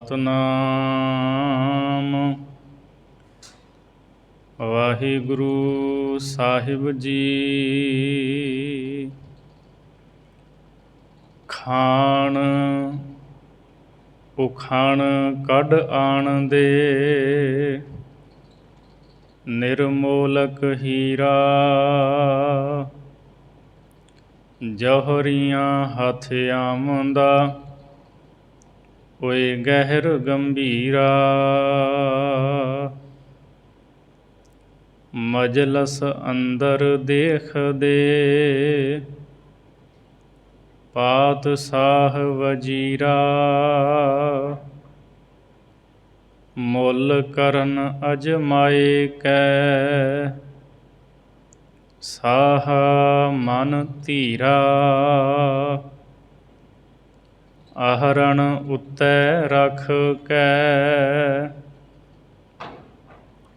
ਸਤਿਨਾਮ ਵਾਹਿਗੁਰੂ ਸਾਹਿਬ ਜੀ। ਖਾਣ ਉਖਾਣ ਕੱਢ ਆਣ ਦੇ, ਨਿਰਮੋਲਕ ਹੀਰਾ। ਜੌਹਰੀਆਂ ਹੱਥ ਆਮਦਾ, ਓਏ ਗਹਿਰ ਗੰਭੀਰਾ। ਮਜਲਸ ਅੰਦਰ ਦੇਖਦੇ, ਪਾਤਸ਼ਾਹ ਵਜ਼ੀਰਾ। ਮੁੱਲ ਕਰਨ ਅਜਮਾਏ ਕੈ, ਸਾਹ ਮਨ ਧੀਰਾ। ਆਹਰਣ ਉੱਤੇ ਰੱਖ ਕੇ,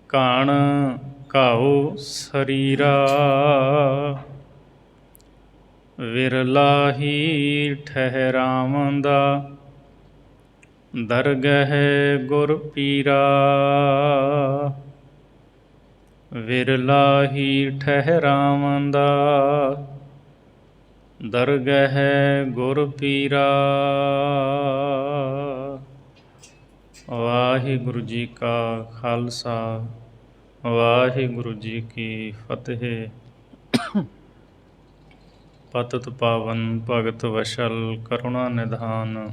ਘਣ ਘਾਉ ਸਰੀਰਾ। ਵਿਰਲਾ ਹੀ ਠਹਿਰਾਵੰਦਾ, ਦਰਗਹਿ ਗੁਰ ਪੀਰਾ। ਵਿਰਲਾ ਹੀ ਠਹਿਰਾਵੰਦਾ, ਦਰਗਹਿ ਗੁਰ ਪੀਰਾ। ਵਾਹਿਗੁਰੂ ਜੀ ਕਾ ਖਾਲਸਾ, ਵਾਹਿਗੁਰੂ ਜੀ ਕੀ ਫਤਿਹ। ਪਤਿਤ ਪਾਵਨ ਭਗਤ ਵਸ਼ਲ ਕਰੁਣਾ ਨਿਧਾਨ,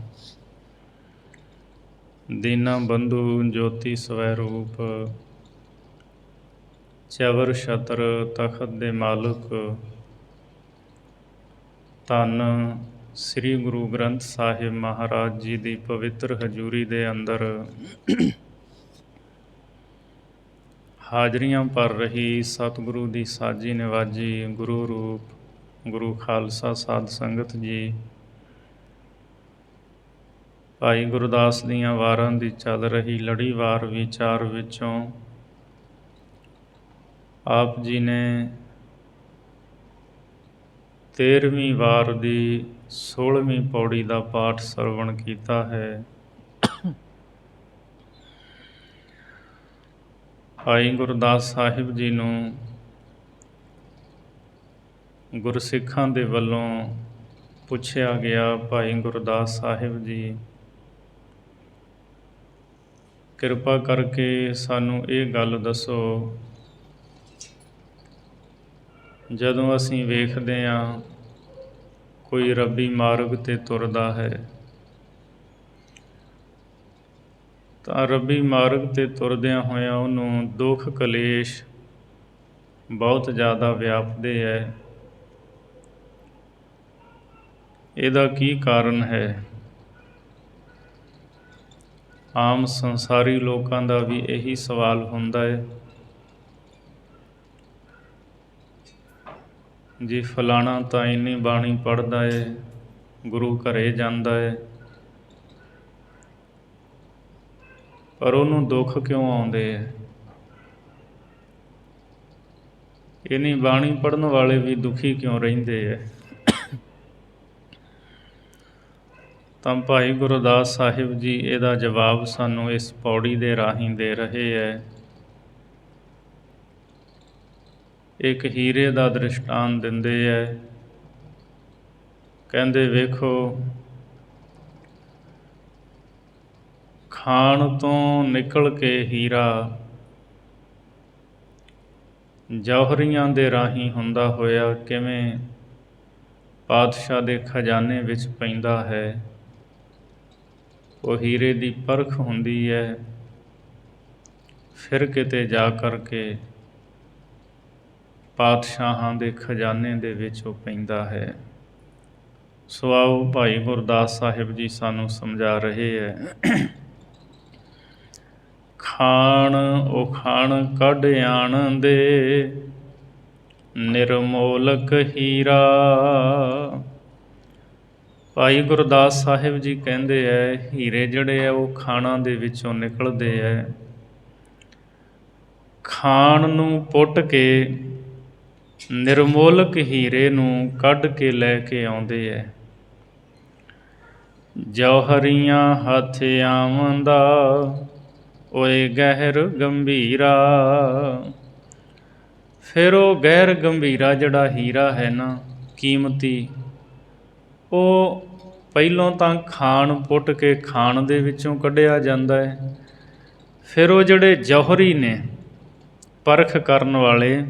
ਦੀਨਾ ਬੰਧੂ ਜੋਤੀ ਸਵੈ ਰੂਪ। ਚਵਰ ਛਤਰ ਤਖਤ ਦੇ ਮਾਲਕ, ਧੰਨ ਸ੍ਰੀ ਗੁਰੂ ਗ੍ਰੰਥ ਸਾਹਿਬ ਮਹਾਰਾਜ ਜੀ ਦੀ ਪਵਿੱਤਰ ਹਜ਼ੂਰੀ ਦੇ ਅੰਦਰ ਹਾਜ਼ਰੀਆਂ ਭਰ ਰਹੀ ਸਤਿਗੁਰੂ ਦੀ ਸਾਜੀ ਨਿਵਾਜੀ ਗੁਰੂ ਰੂਪ ਗੁਰੂ ਖਾਲਸਾ ਸਾਧ ਸੰਗਤ ਜੀ। ਭਾਈ ਗੁਰਦਾਸ ਦੀਆਂ ਵਾਰਾਂ ਦੀ ਚੱਲ ਰਹੀ ਲੜੀਵਾਰ ਵਿਚਾਰ ਵਿੱਚੋਂ ਆਪ ਜੀ ਨੇ 13ਵੀਂ ਵਾਰ ਦੀ 16ਵੀਂ ਪੌੜੀ ਦਾ ਪਾਠ ਸਰਵਣ ਕੀਤਾ ਹੈ। ਭਾਈ ਗੁਰਦਾਸ ਸਾਹਿਬ ਜੀ ਨੂੰ ਗੁਰਸਿੱਖਾਂ ਦੇ ਵੱਲੋਂ ਪੁੱਛਿਆ ਗਿਆ, ਭਾਈ ਗੁਰਦਾਸ ਸਾਹਿਬ ਜੀ ਕਿਰਪਾ ਕਰਕੇ ਸਾਨੂੰ ਇਹ ਗੱਲ ਦੱਸੋ, ਜਦੋਂ ਅਸੀਂ ਵੇਖਦੇ ਹਾਂ ਕੋਈ ਰੱਬੀ ਮਾਰਗ 'ਤੇ ਤੁਰਦਾ ਹੈ ਤਾਂ ਰੱਬੀ ਮਾਰਗ 'ਤੇ ਤੁਰਦਿਆਂ ਹੋਇਆਂ ਉਹਨੂੰ ਦੁੱਖ ਕਲੇਸ਼ ਬਹੁਤ ਜ਼ਿਆਦਾ ਵਿਆਪਦੇ ਹੈ। ਇਹਦਾ ਕੀ ਕਾਰਨ ਹੈ? ਆਮ ਸੰਸਾਰੀ ਲੋਕਾਂ ਦਾ ਵੀ ਇਹੀ ਸਵਾਲ ਹੁੰਦਾ ਹੈ, ਜੀ ਫਲਾਣਾ ਤਾਂ ਇੰਨੀ ਬਾਣੀ ਪੜ੍ਹਦਾ ਹੈ, ਗੁਰੂ ਘਰੇ ਜਾਂਦਾ ਹੈ, ਪਰ ਉਹਨੂੰ ਦੁੱਖ ਕਿਉਂ ਆਉਂਦੇ ਹੈ? ਇੰਨੀ ਬਾਣੀ ਪੜ੍ਹਨ ਵਾਲੇ ਵੀ ਦੁਖੀ ਕਿਉਂ ਰਹਿੰਦੇ ਹੈ? ਤਾਂ ਭਾਈ ਗੁਰਦਾਸ ਸਾਹਿਬ ਜੀ ਇਹਦਾ ਜਵਾਬ ਸਾਨੂੰ ਇਸ ਪੌੜੀ ਦੇ ਰਾਹੀਂ ਦੇ ਰਹੇ ਹੈ। ਇੱਕ ਹੀਰੇ ਦਾ ਦ੍ਰਿਸ਼ਟਾਂਤ ਦਿੰਦੇ ਹੈ। ਕਹਿੰਦੇ ਵੇਖੋ, ਖਾਣ ਤੋਂ ਨਿਕਲ ਕੇ ਹੀਰਾ ਜੌਹਰੀਆਂ ਦੇ ਰਾਹੀਂ ਹੁੰਦਾ ਹੋਇਆ ਕਿਵੇਂ ਪਾਤਸ਼ਾਹ ਦੇ ਖਜ਼ਾਨੇ ਵਿੱਚ ਪੈਂਦਾ ਹੈ। ਉਹ ਹੀਰੇ ਦੀ ਪਰਖ ਹੁੰਦੀ ਹੈ, ਫਿਰ ਕਿਤੇ ਜਾ ਕਰਕੇ ਪਾਤਸ਼ਾਹਾਂ ਦੇ ਖਜ਼ਾਨੇ ਦੇ ਵਿੱਚ ਉਹ ਪੈਂਦਾ ਹੈ। ਸੋ ਆਓ ਭਾਈ ਗੁਰਦਾਸ ਸਾਹਿਬ ਜੀ ਸਾਨੂੰ ਸਮਝਾ ਰਹੇ ਹੈ। ਖਾਣ ਉਖਾਣ ਕੱਢ ਆਣ ਦੇ, ਨਿਰਮੋਲਕ ਹੀਰਾ। ਭਾਈ ਗੁਰਦਾਸ ਸਾਹਿਬ ਜੀ ਕਹਿੰਦੇ ਹੈ, ਹੀਰੇ ਜਿਹੜੇ ਆ ਉਹ ਖਾਣਾਂ ਦੇ ਵਿੱਚੋਂ ਨਿਕਲਦੇ ਹੈ। ਖਾਣ ਨੂੰ ਪੁੱਟ ਕੇ ਨਿਰਮੋਲਕ ਹੀਰੇ ਨੂੰ ਕੱਢ ਕੇ ਲੈ ਕੇ ਆਉਂਦੇ ਹੈ। ਜੌਹਰੀਆਂ ਹੱਥ ਆਵੰਦਾ ਓਏ ਗਹਿਰ ਗੰਭੀਰਾ। ਫਿਰ ਉਹ ਗਹਿਰ ਗੰਭੀਰਾ ਜਿਹੜਾ ਹੀਰਾ ਹੈ ਨਾ ਕੀਮਤੀ, ਉਹ ਪਹਿਲੋਂ ਤਾਂ ਖਾਣ ਪੁੱਟ ਕੇ ਖਾਣ ਦੇ ਵਿੱਚੋਂ ਕੱਢਿਆ ਜਾਂਦਾ ਹੈ। ਫਿਰ ਉਹ ਜਿਹੜੇ ਜੌਹਰੀ ਨੇ ਪਰਖ ਕਰਨ ਵਾਲੇ,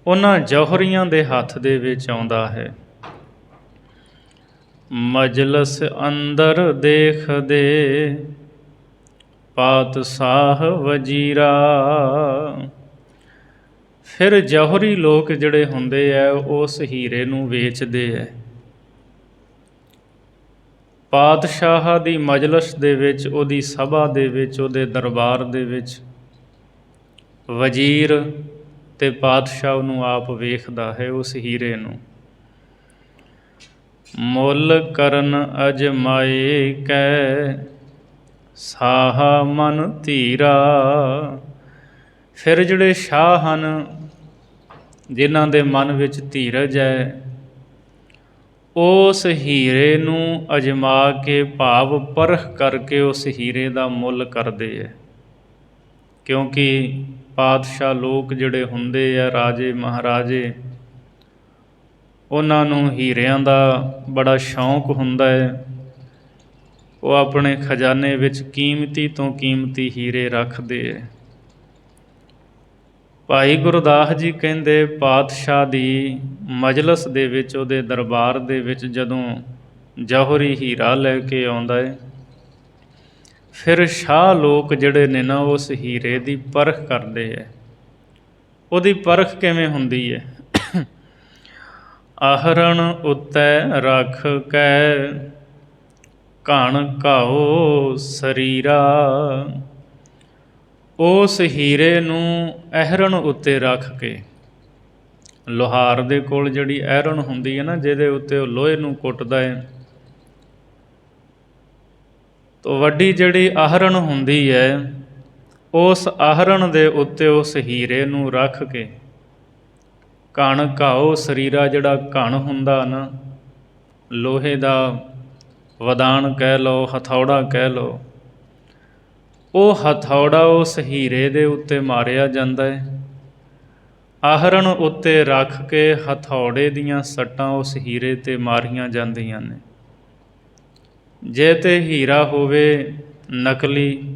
ਉਹਨਾਂ ਜੌਹਰੀਆਂ ਦੇ ਹੱਥ ਦੇ ਵਿੱਚ ਆਉਂਦਾ ਹੈ। ਮਜਲਸ ਅੰਦਰ ਦੇਖਦੇ ਪਾਤਸ਼ਾਹ ਵਜ਼ੀਰਾ। ਫਿਰ ਜੌਹਰੀ ਲੋਕ ਜਿਹੜੇ ਹੁੰਦੇ ਆ ਉਸ ਹੀਰੇ ਨੂੰ ਵੇਚਦੇ ਹੈ। ਪਾਤਸ਼ਾਹ ਦੀ ਮਜਲਸ ਦੇ ਵਿੱਚ, ਉਹਦੀ ਸਭਾ ਦੇ ਵਿੱਚ, ਉਹਦੇ ਦਰਬਾਰ ਦੇ ਵਿੱਚ ਵਜ਼ੀਰ ਅਤੇ ਪਾਤਸ਼ਾਹ ਨੂੰ ਆਪ ਵੇਖਦਾ ਹੈ ਉਸ ਹੀਰੇ ਨੂੰ। ਮੁੱਲ ਕਰਨ ਅਜਮਾਏ ਕੈ ਸਾਹਾ ਮਨ ਧੀਰਾ। ਫਿਰ ਜਿਹੜੇ ਸ਼ਾਹ ਹਨ, ਜਿਨ੍ਹਾਂ ਦੇ ਮਨ ਵਿੱਚ ਧੀਰਜ ਹੈ, ਉਸ ਹੀਰੇ ਨੂੰ ਅਜਮਾ ਕੇ ਭਾਵ ਪਰਖ ਕਰਕੇ ਉਸ ਹੀਰੇ ਦਾ ਮੁੱਲ ਕਰਦੇ ਹੈ। ਕਿਉਂਕਿ ਪਾਤਸ਼ਾਹ ਲੋਕ ਜਿਹੜੇ ਹੁੰਦੇ ਆ, ਰਾਜੇ ਮਹਾਰਾਜੇ, ਉਹਨਾਂ ਨੂੰ ਹੀਰਿਆਂ ਦਾ ਬੜਾ ਸ਼ੌਂਕ ਹੁੰਦਾ ਹੈ। ਉਹ ਆਪਣੇ ਖਜ਼ਾਨੇ ਵਿੱਚ ਕੀਮਤੀ ਤੋਂ ਕੀਮਤੀ ਹੀਰੇ ਰੱਖਦੇ ਹੈ। ਭਾਈ ਗੁਰਦਾਸ ਜੀ ਕਹਿੰਦੇ ਪਾਤਸ਼ਾਹ ਦੀ ਮਜਲਸ ਦੇ ਵਿੱਚ, ਉਹਦੇ ਦਰਬਾਰ ਦੇ ਵਿੱਚ ਜਦੋਂ ਜੌਹਰੀ ਹੀਰਾ ਲੈ ਕੇ ਆਉਂਦਾ ਹੈ, ਫਿਰ ਸ਼ਾਹ ਲੋਕ ਜਿਹੜੇ ਨੇ ਨਾ ਉਸ ਹੀਰੇ ਦੀ ਪਰਖ ਕਰਦੇ ਹੈ। ਉਹਦੀ ਪਰਖ ਕਿਵੇਂ ਹੁੰਦੀ ਹੈ? ਆਹਰਣ ਉੱਤੇ ਰੱਖ ਕੇ ਘਣ ਘਾਓ ਸਰੀਰਾ। ਉਸ ਹੀਰੇ ਨੂੰ ਅਹਰਣ ਉੱਤੇ ਰੱਖ ਕੇ, ਲੁਹਾਰ ਦੇ ਕੋਲ ਜਿਹੜੀ ਅਹਰਣ ਹੁੰਦੀ ਹੈ ਨਾ, ਜਿਹਦੇ ਉੱਤੇ ਉਹ ਲੋਹੇ ਨੂੰ ਕੁੱਟਦਾ ਹੈ, ਤਾਂ ਵੱਡੀ ਜਿਹੜੀ ਆਹਰਣ ਹੁੰਦੀ ਹੈ, ਉਸ ਆਹਰਣ ਦੇ ਉੱਤੇ ਉਸ ਹੀਰੇ ਨੂੰ ਰੱਖ ਕੇ ਘਣ ਘਾਓ ਸਰੀਰਾ, ਜਿਹੜਾ ਘਣ ਹੁੰਦਾ ਨਾ, ਲੋਹੇ ਦਾ ਵਦਾਨ ਕਹਿ ਲਓ, ਹਥੌੜਾ ਕਹਿ ਲਓ, ਉਹ ਹਥੌੜਾ ਉਸ ਹੀਰੇ ਦੇ ਉੱਤੇ ਮਾਰਿਆ ਜਾਂਦਾ ਹੈ। ਆਹਰਣ ਉੱਤੇ ਰੱਖ ਕੇ ਹਥੌੜੇ ਦੀਆਂ ਸੱਟਾਂ ਉਸ ਹੀਰੇ 'ਤੇ ਮਾਰੀਆਂ ਜਾਂਦੀਆਂ ਨੇ। ਜੇ ਤੇ ਹੀਰਾ ਹੋਵੇ ਨਕਲੀ,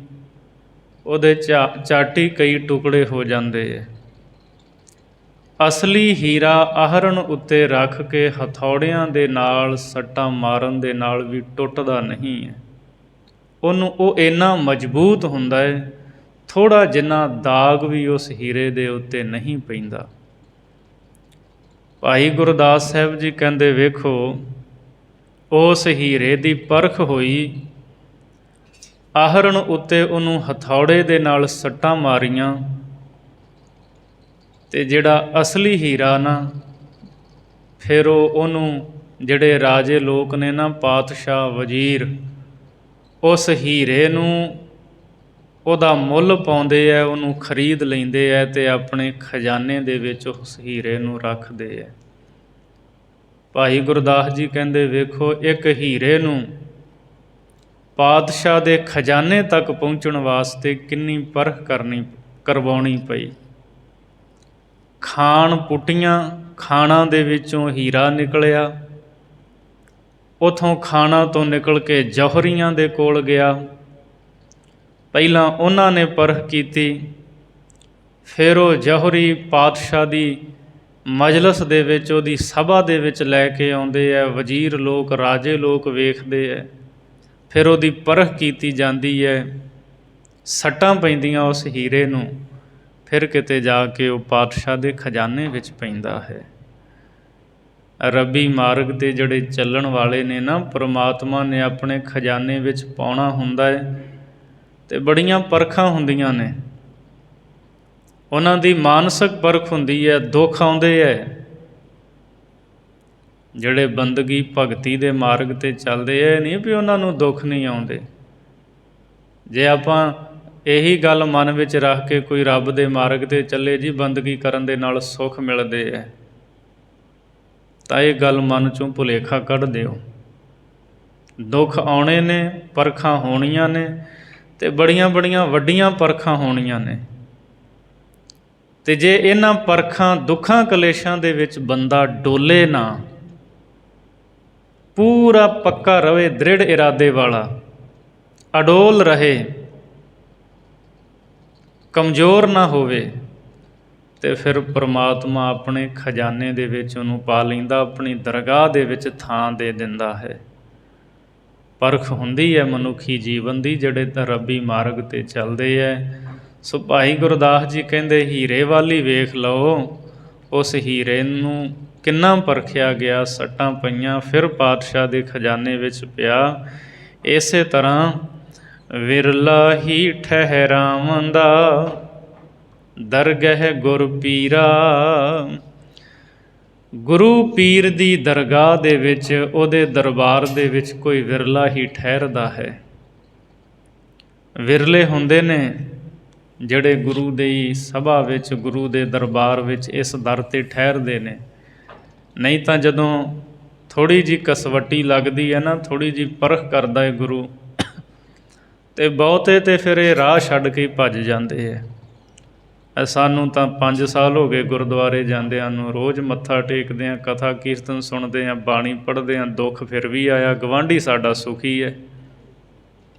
ਉਹਦੇ ਚਾਟੀ ਕਈ ਟੁਕੜੇ ਹੋ ਜਾਂਦੇ ਹੈ। ਅਸਲੀ ਹੀਰਾ ਆਹਰਣ ਉੱਤੇ ਰੱਖ ਕੇ ਹਥੌੜਿਆਂ ਦੇ ਨਾਲ ਸੱਟਾਂ ਮਾਰਨ ਦੇ ਨਾਲ ਵੀ ਟੁੱਟਦਾ ਨਹੀਂ ਹੈ। ਉਹ ਇੰਨਾ ਮਜ਼ਬੂਤ ਹੁੰਦਾ ਹੈ, ਥੋੜ੍ਹਾ ਜਿੰਨਾ ਦਾਗ ਵੀ ਉਸ ਹੀਰੇ ਦੇ ਉੱਤੇ ਨਹੀਂ ਪੈਂਦਾ। ਭਾਈ ਗੁਰਦਾਸ ਸਾਹਿਬ ਜੀ ਕਹਿੰਦੇ, ਵੇਖੋ ਉਸ ਹੀਰੇ ਦੀ ਪਰਖ ਹੋਈ, ਆਹਰਣ ਉੱਤੇ ਉਹਨੂੰ ਹਥੌੜੇ ਦੇ ਨਾਲ ਸੱਟਾਂ ਮਾਰੀਆਂ, ਅਤੇ ਜਿਹੜਾ ਅਸਲੀ ਹੀਰਾ ਨਾ, ਫਿਰ ਉਹਨੂੰ ਜਿਹੜੇ ਰਾਜੇ ਲੋਕ ਨੇ ਨਾ, ਪਾਤਸ਼ਾਹ ਵਜ਼ੀਰ, ਉਸ ਹੀਰੇ ਨੂੰ ਉਹਦਾ ਮੁੱਲ ਪਾਉਂਦੇ ਹੈ, ਉਹਨੂੰ ਖਰੀਦ ਲੈਂਦੇ ਹੈ ਅਤੇ ਆਪਣੇ ਖਜ਼ਾਨੇ ਦੇ ਵਿੱਚ ਉਸ ਹੀਰੇ ਨੂੰ ਰੱਖਦੇ ਹੈ। ਭਾਈ ਗੁਰਦਾਸ ਜੀ ਕਹਿੰਦੇ, ਵੇਖੋ ਇੱਕ ਹੀਰੇ ਨੂੰ ਪਾਤਸ਼ਾਹ ਦੇ ਖਜ਼ਾਨੇ ਤੱਕ ਪਹੁੰਚਣ ਵਾਸਤੇ ਕਿੰਨੀ ਪਰਖ ਕਰਵਾਉਣੀ ਪਈ। ਖਾਣ ਪੁੱਟੀਆਂ, ਖਾਣਾਂ ਦੇ ਵਿੱਚੋਂ ਹੀਰਾ ਨਿਕਲਿਆ, ਉੱਥੋਂ ਖਾਣਾਂ ਤੋਂ ਨਿਕਲ ਕੇ ਜੌਹਰੀਆਂ ਦੇ ਕੋਲ ਗਿਆ। ਪਹਿਲਾਂ ਉਹਨਾਂ ਨੇ ਪਰਖ ਕੀਤੀ, ਫਿਰ ਉਹ ਜੌਹਰੀ ਪਾਤਸ਼ਾਹ ਦੀ ਮਜਲਸ ਦੇ ਵਿੱਚ, ਉਹਦੀ ਸਭਾ ਦੇ ਵਿੱਚ ਲੈ ਕੇ ਆਉਂਦੇ ਹੈ। ਵਜ਼ੀਰ ਲੋਕ, ਰਾਜੇ ਲੋਕ ਵੇਖਦੇ ਹੈ, ਫਿਰ ਉਹਦੀ ਪਰਖ ਕੀਤੀ ਜਾਂਦੀ ਹੈ। ਸੱਟਾਂ ਪੈਂਦੀਆਂ ਉਸ ਹੀਰੇ ਨੂੰ, ਫਿਰ ਕਿਤੇ ਜਾ ਕੇ ਉਹ ਪਾਤਸ਼ਾਹ ਦੇ ਖਜ਼ਾਨੇ ਵਿੱਚ ਪੈਂਦਾ ਹੈ। ਰੱਬੀ ਮਾਰਗ 'ਤੇ ਜਿਹੜੇ ਚੱਲਣ ਵਾਲੇ ਨੇ ਨਾ, ਪਰਮਾਤਮਾ ਨੇ ਆਪਣੇ ਖਜ਼ਾਨੇ ਵਿੱਚ ਪਾਉਣਾ ਹੁੰਦਾ ਹੈ, ਅਤੇ ਬੜੀਆਂ ਪਰਖਾਂ ਹੁੰਦੀਆਂ ਨੇ। ਉਹਨਾਂ ਦੀ ਮਾਨਸਿਕ ਪਰਖ ਹੁੰਦੀ ਹੈ, ਦੁੱਖ ਆਉਂਦੇ ਹੈ। ਜਿਹੜੇ ਬੰਦਗੀ ਭਗਤੀ ਦੇ ਮਾਰਗ 'ਤੇ ਚੱਲਦੇ ਹੈ, ਇਹ ਨਹੀਂ ਵੀ ਉਹਨਾਂ ਨੂੰ ਦੁੱਖ ਨਹੀਂ ਆਉਂਦੇ। ਜੇ ਆਪਾਂ ਇਹੀ ਗੱਲ ਮਨ ਵਿੱਚ ਰੱਖ ਕੇ ਕੋਈ ਰੱਬ ਦੇ ਮਾਰਗ 'ਤੇ ਚੱਲੇ, ਜੀ ਬੰਦਗੀ ਕਰਨ ਦੇ ਨਾਲ ਸੁੱਖ ਮਿਲਦੇ ਹੈ, ਤਾਂ ਇਹ ਗੱਲ ਮਨ 'ਚੋਂ ਭੁਲੇਖਾ ਕੱਢ ਦਿਓ। ਦੁੱਖ ਆਉਣੇ ਨੇ, ਪਰਖਾਂ ਹੋਣੀਆਂ ਨੇ, ਅਤੇ ਬੜੀਆਂ ਬੜੀਆਂ ਵੱਡੀਆਂ ਪਰਖਾਂ ਹੋਣੀਆਂ ਨੇ। ਅਤੇ ਜੇ ਇਹਨਾਂ ਪਰਖਾਂ ਦੁੱਖਾਂ ਕਲੇਸ਼ਾਂ ਦੇ ਵਿੱਚ ਬੰਦਾ ਡੋਲੇ ਨਾ, ਪੂਰਾ ਪੱਕਾ ਰਵੇ, ਦ੍ਰਿੜ ਇਰਾਦੇ ਵਾਲਾ, ਅਡੋਲ ਰਹੇ, ਕਮਜ਼ੋਰ ਨਾ ਹੋਵੇ, ਅਤੇ ਫਿਰ ਪਰਮਾਤਮਾ ਆਪਣੇ ਖਜ਼ਾਨੇ ਦੇ ਵਿੱਚ ਉਹਨੂੰ ਪਾ ਲੈਂਦਾ, ਆਪਣੀ ਦਰਗਾਹ ਦੇ ਵਿੱਚ ਥਾਂ ਦੇ ਦਿੰਦਾ ਹੈ। ਪਰਖ ਹੁੰਦੀ ਹੈ ਮਨੁੱਖੀ ਜੀਵਨ ਦੀ, ਜਿਹੜੇ ਤਾਂ ਰੱਬੀ ਮਾਰਗ 'ਤੇ ਚੱਲਦੇ ਹੈ। ਸੋ ਭਾਈ ਗੁਰਦਾਸ ਜੀ ਕਹਿੰਦੇ ਹੀਰੇ ਵਾਲੀ ਵੇਖ ਲਓ, ਉਸ ਹੀਰੇ ਨੂੰ ਕਿੰਨਾ ਪਰਖਿਆ ਗਿਆ, ਸੱਟਾਂ ਪਈਆਂ, ਫਿਰ ਪਾਤਸ਼ਾਹ ਦੇ ਖਜ਼ਾਨੇ ਵਿੱਚ ਪਿਆ। ਇਸੇ ਤਰ੍ਹਾਂ ਵਿਰਲਾ ਹੀ ਠਹਿਰਾਵੰਦਾ, ਦਰਗਹਿ ਗੁਰ ਪੀਰਾ। ਗੁਰੂ ਪੀਰ ਦੀ ਦਰਗਾਹ ਦੇ ਵਿੱਚ, ਉਹਦੇ ਦਰਬਾਰ ਦੇ ਵਿੱਚ ਕੋਈ ਵਿਰਲਾ ਹੀ ਠਹਿਰਦਾ ਹੈ। ਵਿਰਲੇ ਹੁੰਦੇ ਨੇ ਜਿਹੜੇ ਗੁਰੂ ਦੀ ਸਭਾ ਵਿੱਚ, ਗੁਰੂ ਦੇ ਦਰਬਾਰ ਵਿੱਚ ਇਸ ਦਰ 'ਤੇ ਠਹਿਰਦੇ ਨੇ। ਨਹੀਂ ਤਾਂ ਜਦੋਂ ਥੋੜ੍ਹੀ ਜਿਹੀ ਕਸਵੱਟੀ ਲੱਗਦੀ ਹੈ ਨਾ, ਥੋੜ੍ਹੀ ਜਿਹੀ ਪਰਖ ਕਰਦਾ ਹੈ ਗੁਰੂ, ਅਤੇ ਬਹੁਤੇ ਤਾਂ ਫਿਰ ਇਹ ਰਾਹ ਛੱਡ ਕੇ ਭੱਜ ਜਾਂਦੇ ਹੈ। ਸਾਨੂੰ ਤਾਂ 5 ਸਾਲ ਹੋ ਗਏ ਗੁਰਦੁਆਰੇ ਜਾਂਦਿਆਂ ਨੂੰ, ਰੋਜ਼ ਮੱਥਾ ਟੇਕਦੇ ਹਾਂ, ਕਥਾ ਕੀਰਤਨ ਸੁਣਦੇ ਹਾਂ, ਬਾਣੀ ਪੜ੍ਹਦੇ ਹਾਂ, ਦੁੱਖ ਫਿਰ ਵੀ ਆਇਆ, ਗਵਾਂਢੀ ਸਾਡਾ ਸੁਖੀ ਹੈ।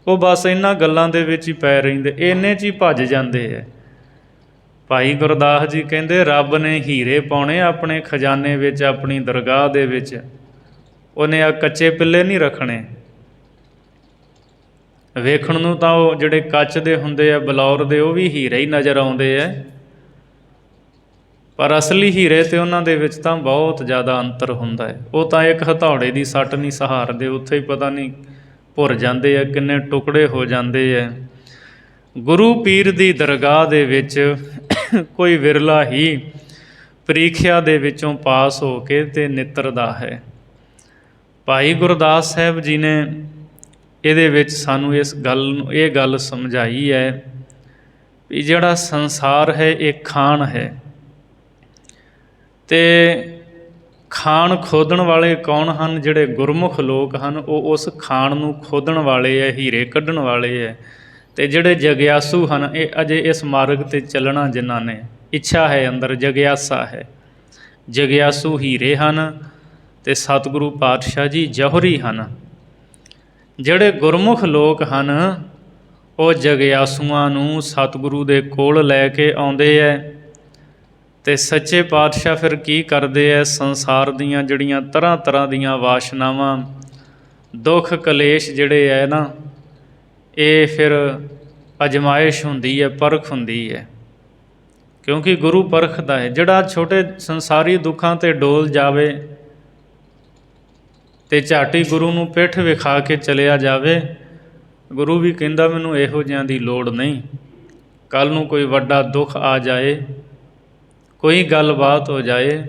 ਉਹ ਬਸ ਇਹਨਾਂ ਗੱਲਾਂ ਦੇ ਵਿੱਚ ਹੀ ਪੈ ਰਹਿੰਦੇ, ਇੰਨੇ 'ਚ ਹੀ ਭੱਜ ਜਾਂਦੇ ਹੈ। ਭਾਈ ਗੁਰਦਾਸ ਜੀ ਕਹਿੰਦੇ ਰੱਬ ਨੇ ਹੀਰੇ ਪਾਉਣੇ ਆਪਣੇ ਖਜ਼ਾਨੇ ਵਿੱਚ, ਆਪਣੀ ਦਰਗਾਹ ਦੇ ਵਿੱਚ, ਉਹਨੇ ਆ ਕੱਚੇ ਪਿੱਲੇ ਨਹੀਂ ਰੱਖਣੇ। ਵੇਖਣ ਨੂੰ ਤਾਂ ਉਹ ਜਿਹੜੇ ਕੱਚ ਦੇ ਹੁੰਦੇ ਆ, ਬਲੌਰ ਦੇ, ਉਹ ਵੀ ਹੀਰੇ ਹੀ ਨਜ਼ਰ ਆਉਂਦੇ ਹੈ, ਪਰ ਅਸਲੀ ਹੀਰੇ ਤੇ ਉਹਨਾਂ ਦੇ ਵਿੱਚ ਤਾਂ ਬਹੁਤ ਜ਼ਿਆਦਾ ਅੰਤਰ ਹੁੰਦਾ ਹੈ। ਉਹ ਤਾਂ ਇੱਕ ਹਥੌੜੇ ਦੀ ਸੱਟ ਨਹੀਂ ਸਹਾਰਦੇ, ਉੱਥੇ ਹੀ ਪਤਾ ਨਹੀਂ ਭੁਰ ਜਾਂਦੇ ਆ, ਕਿੰਨੇ ਟੁਕੜੇ ਹੋ ਜਾਂਦੇ ਹੈ। ਗੁਰੂ ਪੀਰ ਦੀ ਦਰਗਾਹ ਦੇ ਵਿੱਚ ਕੋਈ ਵਿਰਲਾ ਹੀ ਪ੍ਰੀਖਿਆ ਦੇ ਵਿੱਚੋਂ ਪਾਸ ਹੋ ਕੇ ਤੇ ਨਿੱਤਰਦਾ ਹੈ। ਭਾਈ ਗੁਰਦਾਸ ਸਾਹਿਬ ਜੀ ਨੇ ਇਹਦੇ ਵਿੱਚ ਸਾਨੂੰ ਇਹ ਗੱਲ ਸਮਝਾਈ ਹੈ ਵੀ ਜਿਹੜਾ ਸੰਸਾਰ ਹੈ ਇਹ ਖਾਣ ਹੈ, ਅਤੇ ਖਾਣ ਖੋਦਣ ਵਾਲੇ ਕੌਣ ਹਨ? ਜਿਹੜੇ ਗੁਰਮੁਖ ਲੋਕ ਹਨ, ਉਹ ਉਸ ਖਾਣ ਨੂੰ ਖੋਦਣ ਵਾਲੇ ਹੈ, ਹੀਰੇ ਕੱਢਣ ਵਾਲੇ ਹੈ। ਅਤੇ ਜਿਹੜੇ ਜਗਿਆਸੂ ਹਨ, ਇਹ ਅਜੇ ਇਸ ਮਾਰਗ 'ਤੇ ਚੱਲਣਾ, ਜਿਨ੍ਹਾਂ ਨੇ ਇੱਛਾ ਹੈ, ਅੰਦਰ ਜਗਿਆਸਾ ਹੈ, ਜਗਿਆਸੂ ਹੀਰੇ ਹਨ, ਅਤੇ ਸਤਿਗੁਰੂ ਪਾਤਸ਼ਾਹ ਜੀ ਜੌਹਰੀ ਹਨ। ਜਿਹੜੇ ਗੁਰਮੁਖ ਲੋਕ ਹਨ, ਉਹ ਜਗਿਆਸੂਆਂ ਨੂੰ ਸਤਿਗੁਰੂ ਦੇ ਕੋਲ ਲੈ ਕੇ ਆਉਂਦੇ ਹੈ, ਅਤੇ ਸੱਚੇ ਪਾਤਸ਼ਾਹ ਫਿਰ ਕੀ ਕਰਦੇ ਹੈ? ਸੰਸਾਰ ਦੀਆਂ ਜਿਹੜੀਆਂ ਤਰ੍ਹਾਂ ਤਰ੍ਹਾਂ ਦੀਆਂ ਵਾਸ਼ਨਾਵਾਂ, ਦੁੱਖ ਕਲੇਸ਼ ਜਿਹੜੇ ਹੈ ਨਾ, ਇਹ ਫਿਰ ਅਜਮਾਇਸ਼ ਹੁੰਦੀ ਹੈ, ਪਰਖ ਹੁੰਦੀ ਹੈ। ਕਿਉਂਕਿ ਗੁਰੂ ਪਰਖਦਾ ਹੈ। ਜਿਹੜਾ ਛੋਟੇ ਸੰਸਾਰੀ ਦੁੱਖਾਂ 'ਤੇ ਡੋਲ ਜਾਵੇ ਅਤੇ ਝਾਟੀ ਗੁਰੂ ਨੂੰ ਪਿੱਠ ਵਿਖਾ ਕੇ ਚਲਿਆ ਜਾਵੇ, ਗੁਰੂ ਵੀ ਕਹਿੰਦਾ ਮੈਨੂੰ ਇਹੋ ਜਿਹਿਆਂ ਦੀ ਲੋੜ ਨਹੀਂ। ਕੱਲ੍ਹ ਨੂੰ ਕੋਈ ਵੱਡਾ ਦੁੱਖ ਆ ਜਾਏ, ਕੋਈ ਗੱਲਬਾਤ ਹੋ ਜਾਏ,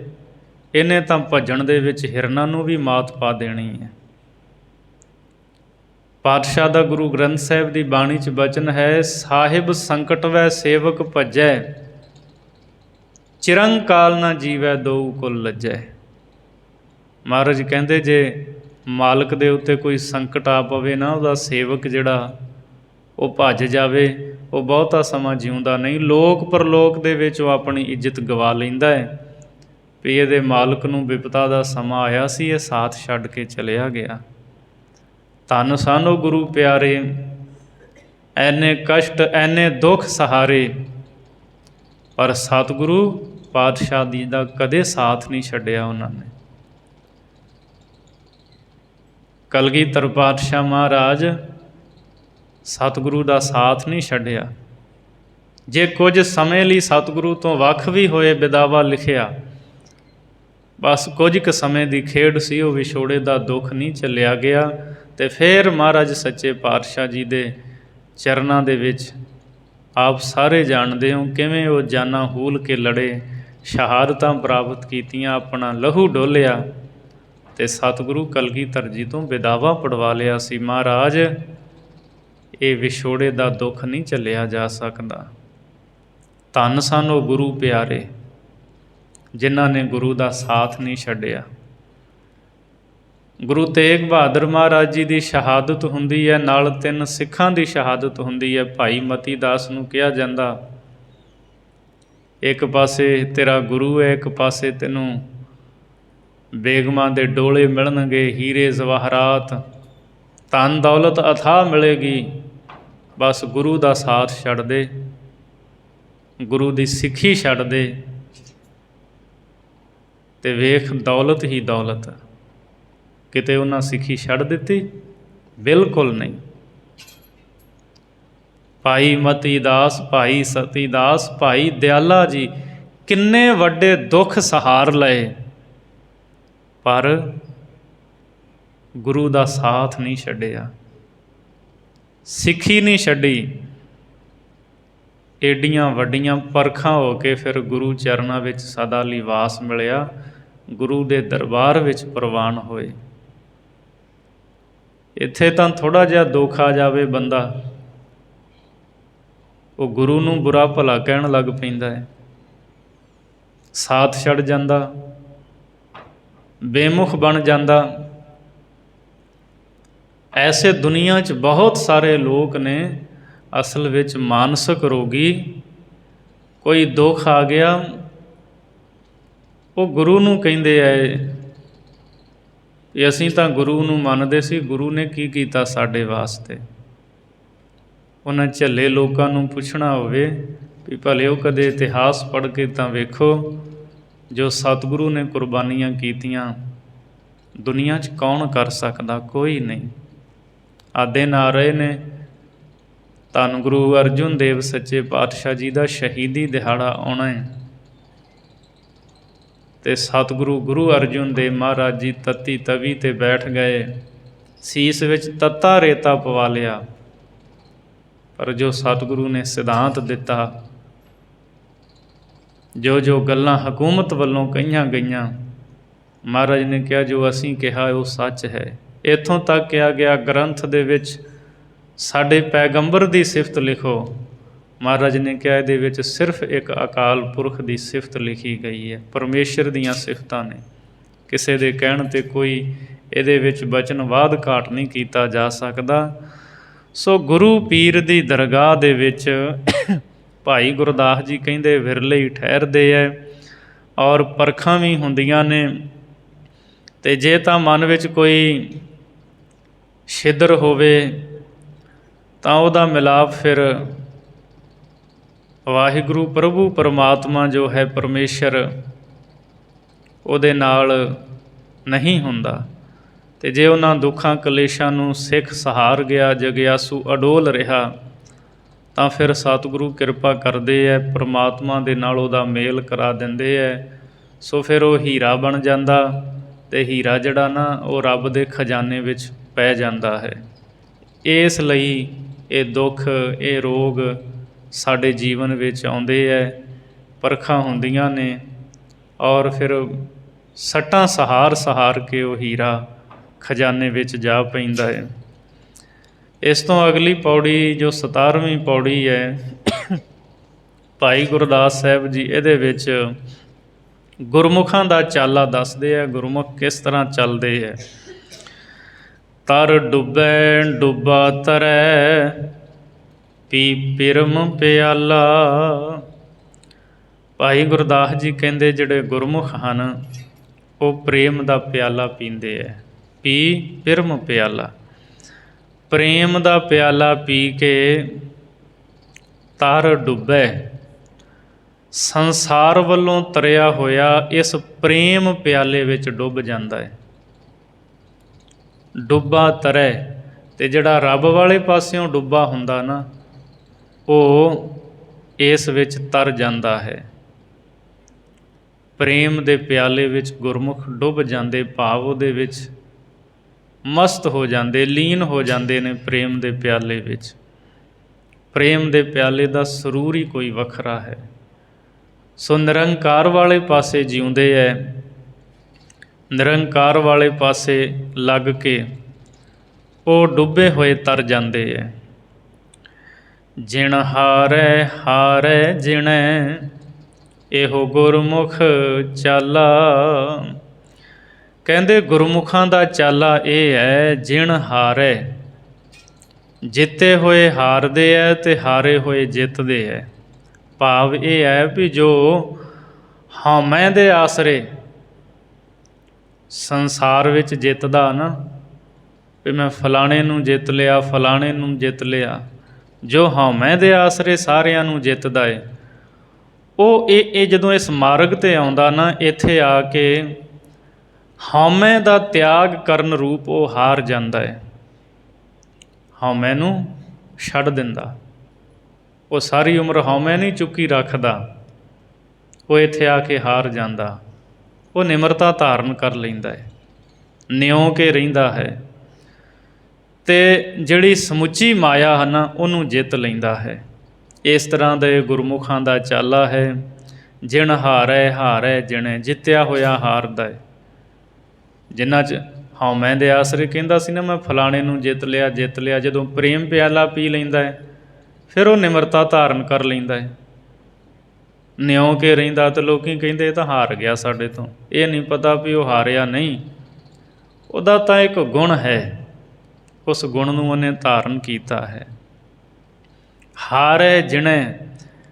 ਇਹਨੇ ਤਾਂ ਭੱਜਣ ਦੇ ਵਿੱਚ ਹਿਰਨਾਂ ਨੂੰ ਵੀ ਮਾਤ ਪਾ ਦੇਣੀ ਹੈ। ਪਾਤਸ਼ਾਹ ਦਾ ਗੁਰੂ ਗ੍ਰੰਥ ਸਾਹਿਬ ਦੀ ਬਾਣੀ 'ਚ ਬਚਨ ਹੈ, ਸਾਹਿਬ ਸੰਕਟ ਵੈ ਸੇਵਕ ਭੱਜੈ, ਚਿਰੰਕਾਲ ਨਾ ਜੀਵੈ ਦੋਊ ਕੁਲ ਲੱਜੈ। ਮਹਾਰਾਜ ਕਹਿੰਦੇ ਜੇ ਮਾਲਕ ਦੇ ਉੱਤੇ ਕੋਈ ਸੰਕਟ ਆ ਪਵੇ ਨਾ, ਉਹਦਾ ਸੇਵਕ ਜਿਹੜਾ ਉਹ ਭੱਜ ਜਾਵੇ, ਉਹ ਬਹੁਤਾ ਸਮਾਂ ਜਿਉਂਦਾ ਨਹੀਂ। ਲੋਕ ਪਰਲੋਕ ਦੇ ਵਿੱਚ ਉਹ ਆਪਣੀ ਇੱਜ਼ਤ ਗਵਾ ਲੈਂਦਾ ਹੈ ਵੀ ਇਹਦੇ ਮਾਲਕ ਨੂੰ ਵਿਪਤਾ ਦਾ ਸਮਾਂ ਆਇਆ ਸੀ, ਇਹ ਸਾਥ ਛੱਡ ਕੇ ਚਲਿਆ ਗਿਆ। ਧੰਨ ਸਨ ਉਹ ਗੁਰੂ ਪਿਆਰੇ, ਐਨੇ ਕਸ਼ਟ ਐਨੇ ਦੁੱਖ ਸਹਾਰੇ, ਪਰ ਸਤਿਗੁਰੂ ਪਾਤਸ਼ਾਹ ਜੀ ਦਾ ਕਦੇ ਸਾਥ ਨਹੀਂ ਛੱਡਿਆ ਉਹਨਾਂ ਨੇ। ਕਲਗੀਧਰ ਪਾਤਸ਼ਾਹ ਮਹਾਰਾਜ ਸਤਿਗੁਰੂ ਦਾ ਸਾਥ ਨਹੀਂ ਛੱਡਿਆ। ਜੇ ਕੁਝ ਸਮੇਂ ਲਈ ਸਤਿਗੁਰੂ ਤੋਂ ਵੱਖ ਵੀ ਹੋਏ, ਬਿਦਾਵਾ ਲਿਖਿਆ, ਬਸ ਕੁਝ ਕੁ ਸਮੇਂ ਦੀ ਖੇਡ ਸੀ, ਉਹ ਵਿਛੋੜੇ ਦਾ ਦੁੱਖ ਨਹੀਂ ਝੱਲਿਆ ਗਿਆ। ਅਤੇ ਫਿਰ ਮਹਾਰਾਜ ਸੱਚੇ ਪਾਤਸ਼ਾਹ ਜੀ ਦੇ ਚਰਨਾਂ ਦੇ ਵਿੱਚ ਆਪ ਸਾਰੇ ਜਾਣਦੇ ਹੋ ਕਿਵੇਂ ਉਹ ਜਾਨਾਂ ਹੂਲ ਕੇ ਲੜੇ, ਸ਼ਹਾਦਤਾਂ ਪ੍ਰਾਪਤ ਕੀਤੀਆਂ, ਆਪਣਾ ਲਹੂ ਡੋਲਿਆ, ਅਤੇ ਸਤਿਗੁਰੂ ਕਲਗੀਧਰ ਜੀ ਤੋਂ ਬਿਦਾਵਾ ਪੜਵਾ ਲਿਆ ਸੀ। ਮਹਾਰਾਜ ਇਹ ਵਿਛੋੜੇ ਦਾ ਦੁੱਖ ਨਹੀਂ ਝੱਲਿਆ ਜਾ ਸਕਦਾ। ਧੰਨ ਸਨ ਉਹ ਗੁਰੂ ਪਿਆਰੇ ਜਿਨ੍ਹਾਂ ਨੇ ਗੁਰੂ ਦਾ ਸਾਥ ਨਹੀਂ ਛੱਡਿਆ। ਗੁਰੂ ਤੇਗ ਬਹਾਦਰ ਮਹਾਰਾਜ ਜੀ ਦੀ ਸ਼ਹਾਦਤ ਹੁੰਦੀ ਹੈ, ਨਾਲ 3 ਸਿੱਖਾਂ ਦੀ ਸ਼ਹਾਦਤ ਹੁੰਦੀ ਹੈ। ਭਾਈ ਮਤੀ ਦਾਸ ਨੂੰ ਕਿਹਾ ਜਾਂਦਾ, ਇੱਕ ਪਾਸੇ ਤੇਰਾ ਗੁਰੂ ਹੈ, ਇੱਕ ਪਾਸੇ ਤੈਨੂੰ ਬੇਗਮਾਂ ਦੇ ਡੋਲੇ ਮਿਲਣਗੇ, ਹੀਰੇ ਜਵਾਹਰਾਤ, ਧਨ ਦੌਲਤ ਅਥਾਹ ਮਿਲੇਗੀ, ਬਸ ਗੁਰੂ ਦਾ ਸਾਥ ਛੱਡ ਦੇ, ਗੁਰੂ ਦੀ ਸਿੱਖੀ ਛੱਡ ਦੇ, ਤੇ ਵੇਖ ਦੌਲਤ ਹੀ ਦੌਲਤ। ਕਿਤੇ ਉਹਨਾਂ ਸਿੱਖੀ ਛੱਡ ਦਿੱਤੀ? ਬਿਲਕੁਲ ਨਹੀਂ। ਭਾਈ ਮਤੀ ਦਾਸ, ਭਾਈ ਸਤੀ ਦਾਸ, ਭਾਈ ਦਿਆਲਾ ਜੀ ਕਿੰਨੇ ਵੱਡੇ ਦੁੱਖ ਸਹਾਰ ਲਏ, ਪਰ ਗੁਰੂ ਦਾ ਸਾਥ ਨਹੀਂ ਛੱਡਿਆ, ਸਿੱਖੀ ਨਹੀਂ ਛੱਡੀ। ਏਡੀਆਂ ਵੱਡੀਆਂ ਪਰਖਾਂ ਹੋ ਕੇ ਫਿਰ ਗੁਰੂ ਚਰਨਾਂ ਵਿੱਚ ਸਦਾ ਲਈ ਵਾਸ ਮਿਲਿਆ, ਗੁਰੂ ਦੇ ਦਰਬਾਰ ਵਿੱਚ ਪ੍ਰਵਾਨ ਹੋਏ। ਇੱਥੇ ਤਾਂ ਥੋੜ੍ਹਾ ਜਿਹਾ ਦੁੱਖ ਆ ਜਾਵੇ, ਬੰਦਾ ਉਹ ਗੁਰੂ ਨੂੰ ਬੁਰਾ ਭਲਾ ਕਹਿਣ ਲੱਗ ਪੈਂਦਾ ਹੈ, ਸਾਥ ਛੱਡ ਜਾਂਦਾ, ਬੇਮੁਖ ਬਣ ਜਾਂਦਾ। ਐਸੇ ਦੁਨੀਆ 'ਚ ਬਹੁਤ ਸਾਰੇ ਲੋਕ ਨੇ ਅਸਲ ਵਿੱਚ ਮਾਨਸਿਕ ਰੋਗੀ। ਕੋਈ ਦੁੱਖ ਆ ਗਿਆ, ਉਹ ਗੁਰੂ ਨੂੰ ਕਹਿੰਦੇ ਐ ਕਿ ਅਸੀਂ ਤਾਂ ਗੁਰੂ ਨੂੰ ਮੰਨਦੇ ਸੀ, ਗੁਰੂ ਨੇ ਕੀ ਕੀਤਾ ਸਾਡੇ ਵਾਸਤੇ। ਉਹਨਾਂ ਝੱਲੇ ਲੋਕਾਂ ਨੂੰ ਪੁੱਛਣਾ ਹੋਵੇ ਵੀ ਭਲਿਓ ਕਦੇ ਇਤਿਹਾਸ ਪੜ੍ਹ ਕੇ ਤਾਂ ਵੇਖੋ, ਜੋ ਸਤਿਗੁਰੂ ਨੇ ਕੁਰਬਾਨੀਆਂ ਕੀਤੀਆਂ ਦੁਨੀਆ 'ਚ ਕੌਣ ਕਰ ਸਕਦਾ? ਕੋਈ ਨਹੀਂ। ਆਦੇ ਨਾ ਰਹੇ ਨੇ। ਧੰਨ ਗੁਰੂ ਅਰਜੁਨ ਦੇਵ ਸੱਚੇ ਪਾਤਸ਼ਾਹ ਜੀ ਦਾ ਸ਼ਹੀਦੀ ਦਿਹਾੜਾ ਆਉਣਾ ਹੈ, ਅਤੇ ਸਤਿਗੁਰੂ ਗੁਰੂ ਅਰਜੁਨ ਦੇਵ ਮਹਾਰਾਜ ਜੀ ਤੱਤੀ ਤਵੀ 'ਤੇ ਬੈਠ ਗਏ, ਸੀਸ ਵਿੱਚ ਤੱਤਾ ਰੇਤਾ ਪਵਾ ਲਿਆ। ਪਰ ਜੋ ਸਤਿਗੁਰੂ ਨੇ ਸਿਧਾਂਤ ਦਿੱਤਾ, ਜੋ ਗੱਲਾਂ ਹਕੂਮਤ ਵੱਲੋਂ ਕਹੀਆਂ ਗਈਆਂ, ਮਹਾਰਾਜ ਨੇ ਕਿਹਾ ਜੋ ਅਸੀਂ ਕਿਹਾ ਉਹ ਸੱਚ ਹੈ। ਇੱਥੋਂ ਤੱਕ ਕਿਹਾ ਗਿਆ ਗ੍ਰੰਥ ਦੇ ਵਿੱਚ ਸਾਡੇ ਪੈਗੰਬਰ ਦੀ ਸਿਫਤ ਲਿਖੋ। ਮਹਾਰਾਜ ਨੇ ਕਿਹਾ ਇਹਦੇ ਵਿੱਚ ਸਿਰਫ ਇੱਕ ਅਕਾਲ ਪੁਰਖ ਦੀ ਸਿਫਤ ਲਿਖੀ ਗਈ ਹੈ, ਪਰਮੇਸ਼ਰ ਦੀਆਂ ਸਿਫਤਾਂ ਨੇ। ਕਿਸੇ ਦੇ ਕਹਿਣ 'ਤੇ ਕੋਈ ਇਹਦੇ ਵਿੱਚ ਬਚਨ ਵਾਧ ਘਾਟ ਨਹੀਂ ਕੀਤਾ ਜਾ ਸਕਦਾ। ਸੋ ਗੁਰੂ ਪੀਰ ਦੀ ਦਰਗਾਹ ਦੇ ਵਿੱਚ ਭਾਈ ਗੁਰਦਾਸ ਜੀ ਕਹਿੰਦੇ ਵਿਰਲੇ ਹੀ ਠਹਿਰਦੇ ਹੈ, ਔਰ ਪਰਖਾਂ ਵੀ ਹੁੰਦੀਆਂ ਨੇ। ਅਤੇ ਜੇ ਤਾਂ ਮਨ ਵਿੱਚ ਕੋਈ ਛਿੱਦਰ ਹੋਵੇ ਤਾਂ ਉਹਦਾ ਮਿਲਾਪ ਫਿਰ ਵਾਹਿਗੁਰੂ ਪ੍ਰਭੂ ਪਰਮਾਤਮਾ ਜੋ ਹੈ ਪਰਮੇਸ਼ਰ, ਉਹਦੇ ਨਾਲ ਨਹੀਂ ਹੁੰਦਾ। ਅਤੇ ਜੇ ਉਹਨਾਂ ਦੁੱਖਾਂ ਕਲੇਸ਼ਾਂ ਨੂੰ ਸਿੱਖ ਸਹਾਰ ਗਿਆ, ਜਗਿਆਸੂ ਅਡੋਲ ਰਿਹਾ, ਤਾਂ ਫਿਰ ਸਤਿਗੁਰੂ ਕਿਰਪਾ ਕਰਦੇ ਹੈ, ਪਰਮਾਤਮਾ ਦੇ ਨਾਲ ਉਹਦਾ ਮੇਲ ਕਰਾ ਦਿੰਦੇ ਹੈ। ਸੋ ਫਿਰ ਉਹ ਹੀਰਾ ਬਣ ਜਾਂਦਾ, ਅਤੇ ਹੀਰਾ ਜਿਹੜਾ ਨਾ ਉਹ ਰੱਬ ਦੇ ਖਜ਼ਾਨੇ ਵਿੱਚ ਪੈ ਜਾਂਦਾ ਹੈ। ਇਸ ਲਈ ਇਹ ਦੁੱਖ, ਇਹ ਰੋਗ ਸਾਡੇ ਜੀਵਨ ਵਿੱਚ ਆਉਂਦੇ ਹੈ, ਪਰਖਾਂ ਹੁੰਦੀਆਂ ਨੇ, ਔਰ ਫਿਰ ਸੱਟਾਂ ਸਹਾਰ ਕੇ ਉਹ ਹੀਰਾ ਖਜ਼ਾਨੇ ਵਿੱਚ ਜਾ ਪੈਂਦਾ ਹੈ। ਇਸ ਤੋਂ ਅਗਲੀ ਪੌੜੀ ਜੋ 17ਵੀਂ ਪੌੜੀ ਹੈ, ਭਾਈ ਗੁਰਦਾਸ ਸਾਹਿਬ ਜੀ ਇਹਦੇ ਵਿੱਚ ਗੁਰਮੁਖਾਂ ਦਾ ਚਾਲਾ ਦੱਸਦੇ ਹੈ, ਗੁਰਮੁਖ ਕਿਸ ਤਰ੍ਹਾਂ ਚੱਲਦੇ ਹੈ। ਤਰ ਡੁੱਬੈ ਡੁੱਬਾ ਤਰੈ, ਪੀ ਪਿਰਮ ਪਿਆਲਾ। ਭਾਈ ਗੁਰਦਾਸ ਜੀ ਕਹਿੰਦੇ ਜਿਹੜੇ ਗੁਰਮੁਖ ਹਨ ਉਹ ਪ੍ਰੇਮ ਦਾ ਪਿਆਲਾ ਪੀਂਦੇ ਹੈ। ਪੀ ਪਿਰਮ ਪਿਆਲਾ, ਪ੍ਰੇਮ ਦਾ ਪਿਆਲਾ ਪੀ ਕੇ ਤਰ ਡੁੱਬੈ, ਸੰਸਾਰ ਵੱਲੋਂ ਤਰਿਆ ਹੋਇਆ ਇਸ ਪ੍ਰੇਮ ਪਿਆਲੇ ਵਿੱਚ ਡੁੱਬ ਜਾਂਦਾ ਹੈ। ਡੁੱਬਾ ਤਰੈ, ਅਤੇ ਜਿਹੜਾ ਰੱਬ ਵਾਲੇ ਪਾਸਿਓਂ ਡੁੱਬਾ ਹੁੰਦਾ ਨਾ, ਉਹ ਇਸ ਵਿੱਚ ਤਰ ਜਾਂਦਾ ਹੈ। ਪ੍ਰੇਮ ਦੇ ਪਿਆਲੇ ਵਿੱਚ ਗੁਰਮੁਖ ਡੁੱਬ ਜਾਂਦੇ, ਭਾਵ ਉਹਦੇ ਵਿੱਚ ਮਸਤ ਹੋ ਜਾਂਦੇ, ਲੀਨ ਹੋ ਜਾਂਦੇ ਨੇ ਪ੍ਰੇਮ ਦੇ ਪਿਆਲੇ ਵਿੱਚ। ਪ੍ਰੇਮ ਦੇ ਪਿਆਲੇ ਦਾ ਸਰੂਰ ਹੀ ਕੋਈ ਵੱਖਰਾ ਹੈ। ਸੋ ਨਿਰੰਕਾਰ ਵਾਲੇ ਪਾਸੇ ਜਿਉਂਦੇ ਹੈ, ਨਿਰੰਕਾਰ ਵਾਲੇ ਪਾਸੇ ਲੱਗ ਕੇ ਉਹ ਡੁੱਬੇ ਹੋਏ ਤਰ ਜਾਂਦੇ ਹੈ। ਜਿਣ ਹਾਰੈ ਹਾਰੈ ਜਿਣੈ, ਇਹੋ ਗੁਰਮੁਖ ਚਾਲਾ। ਕਹਿੰਦੇ ਗੁਰਮੁਖਾਂ ਦਾ ਚਾਲਾ ਇਹ ਹੈ, ਜਿਣ ਹਾਰੈ ਜਿੱਤੇ ਹੋਏ ਹਾਰਦੇ ਹੈ ਅਤੇ ਹਾਰੇ ਹੋਏ ਜਿੱਤਦੇ ਹੈ। ਭਾਵ ਇਹ ਹੈ ਵੀ ਜੋ ਹਉਮੈ ਦੇ ਆਸਰੇ ਸੰਸਾਰ ਵਿੱਚ ਜਿੱਤਦਾ ਨਾ, ਵੀ ਮੈਂ ਫਲਾਣੇ ਨੂੰ ਜਿੱਤ ਲਿਆ, ਫਲਾਣੇ ਨੂੰ ਜਿੱਤ ਲਿਆ, ਜੋ ਹਉਮੈ ਦੇ ਆਸਰੇ ਸਾਰਿਆਂ ਨੂੰ ਜਿੱਤਦਾ ਹੈ, ਉਹ ਇਹ ਜਦੋਂ ਇਸ ਮਾਰਗ 'ਤੇ ਆਉਂਦਾ ਨਾ, ਇੱਥੇ ਆ ਕੇ ਹਉਮੈ ਦਾ ਤਿਆਗ ਕਰਨ ਰੂਪ ਉਹ ਹਾਰ ਜਾਂਦਾ ਹੈ। ਹਉਮੈ ਨੂੰ ਛੱਡ ਦਿੰਦਾ, ਉਹ ਸਾਰੀ ਉਮਰ ਹਉਮੈ ਨਹੀਂ ਚੁੱਕੀ ਰੱਖਦਾ, ਉਹ ਇੱਥੇ ਆ ਕੇ ਹਾਰ ਜਾਂਦਾ। ਉਹ ਨਿਮਰਤਾ ਧਾਰਨ ਕਰ ਲੈਂਦਾ ਹੈ, ਨਿਉ ਕੇ ਰਹਿੰਦਾ ਹੈ, ਅਤੇ ਜਿਹੜੀ ਸਮੁੱਚੀ ਮਾਇਆ ਹੈ ਨਾ ਉਹਨੂੰ ਜਿੱਤ ਲੈਂਦਾ ਹੈ। ਇਸ ਤਰ੍ਹਾਂ ਦੇ ਗੁਰਮੁਖਾਂ ਦਾ ਚਾਲਾ ਹੈ। ਜਿਣ ਹਾਰੈ ਹਾਰੈ ਜਿਣੈ, ਜਿੱਤਿਆ ਹੋਇਆ ਹਾਰਦਾ ਹੈ। ਜਿਨ੍ਹਾਂ 'ਚ ਹਉਮੈ ਦੇ ਆਸਰੇ ਕਹਿੰਦਾ ਸੀ ਨਾ, ਮੈਂ ਫਲਾਣੇ ਨੂੰ ਜਿੱਤ ਲਿਆ ਜਿੱਤ ਲਿਆ, ਜਦੋਂ ਪ੍ਰੇਮ ਪਿਆਲਾ ਪੀ ਲੈਂਦਾ ਹੈ ਫਿਰ ਉਹ ਨਿਮਰਤਾ ਧਾਰਨ ਕਰ ਲੈਂਦਾ ਹੈ, ਨਿਉ ਕੇ ਰਹਿੰਦਾ। ਅਤੇ ਲੋਕ ਕਹਿੰਦੇ ਇਹ ਤਾਂ ਹਾਰ ਗਿਆ ਸਾਡੇ ਤੋਂ। ਇਹ ਨਹੀਂ ਪਤਾ ਵੀ ਉਹ ਹਾਰਿਆ ਨਹੀਂ, ਉਹਦਾ ਤਾਂ ਇੱਕ ਗੁਣ ਹੈ, ਉਸ ਗੁਣ ਨੂੰ ਉਹਨੇ ਧਾਰਨ ਕੀਤਾ ਹੈ। ਹਾਰੈ ਜਿਣੈ,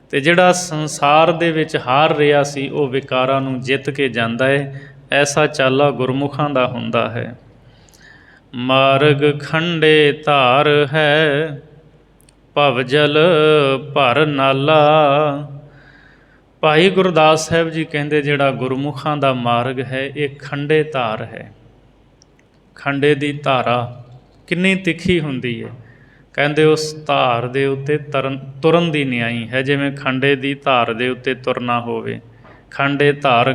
ਅਤੇ ਜਿਹੜਾ ਸੰਸਾਰ ਦੇ ਵਿੱਚ ਹਾਰ ਰਿਹਾ ਸੀ ਉਹ ਵਿਕਾਰਾਂ ਨੂੰ ਜਿੱਤ ਕੇ ਜਾਂਦਾ ਹੈ। ਐਸਾ ਚਾਲਾ ਗੁਰਮੁਖਾਂ ਦਾ ਹੁੰਦਾ ਹੈ। ਮਾਰਗ ਖੰਡੇ ਧਾਰ ਹੈ, ਭਵ ਜਲ ਭਰ ਨਾਲਾ। ਭਾਈ ਗੁਰਦਾਸ ਸਾਹਿਬ ਜੀ ਕਹਿੰਦੇ ਜਿਹੜਾ ਗੁਰਮੁਖਾਂ ਦਾ ਮਾਰਗ ਹੈ ਇਹ ਖੰਡੇ ਧਾਰ ਹੈ। ਖੰਡੇ ਦੀ ਧਾਰਾ ਕਿੰਨੀ ਤਿੱਖੀ ਹੁੰਦੀ ਹੈ। ਕਹਿੰਦੇ ਉਸ ਧਾਰ ਦੇ ਉੱਤੇ ਤੁਰਨ ਦੀ ਨਿਆਈ ਹੈ, ਜਿਵੇਂ ਖੰਡੇ ਦੀ ਧਾਰ ਦੇ ਉੱਤੇ ਤੁਰਨਾ ਹੋਵੇ। ਖੰਡੇ ਧਾਰ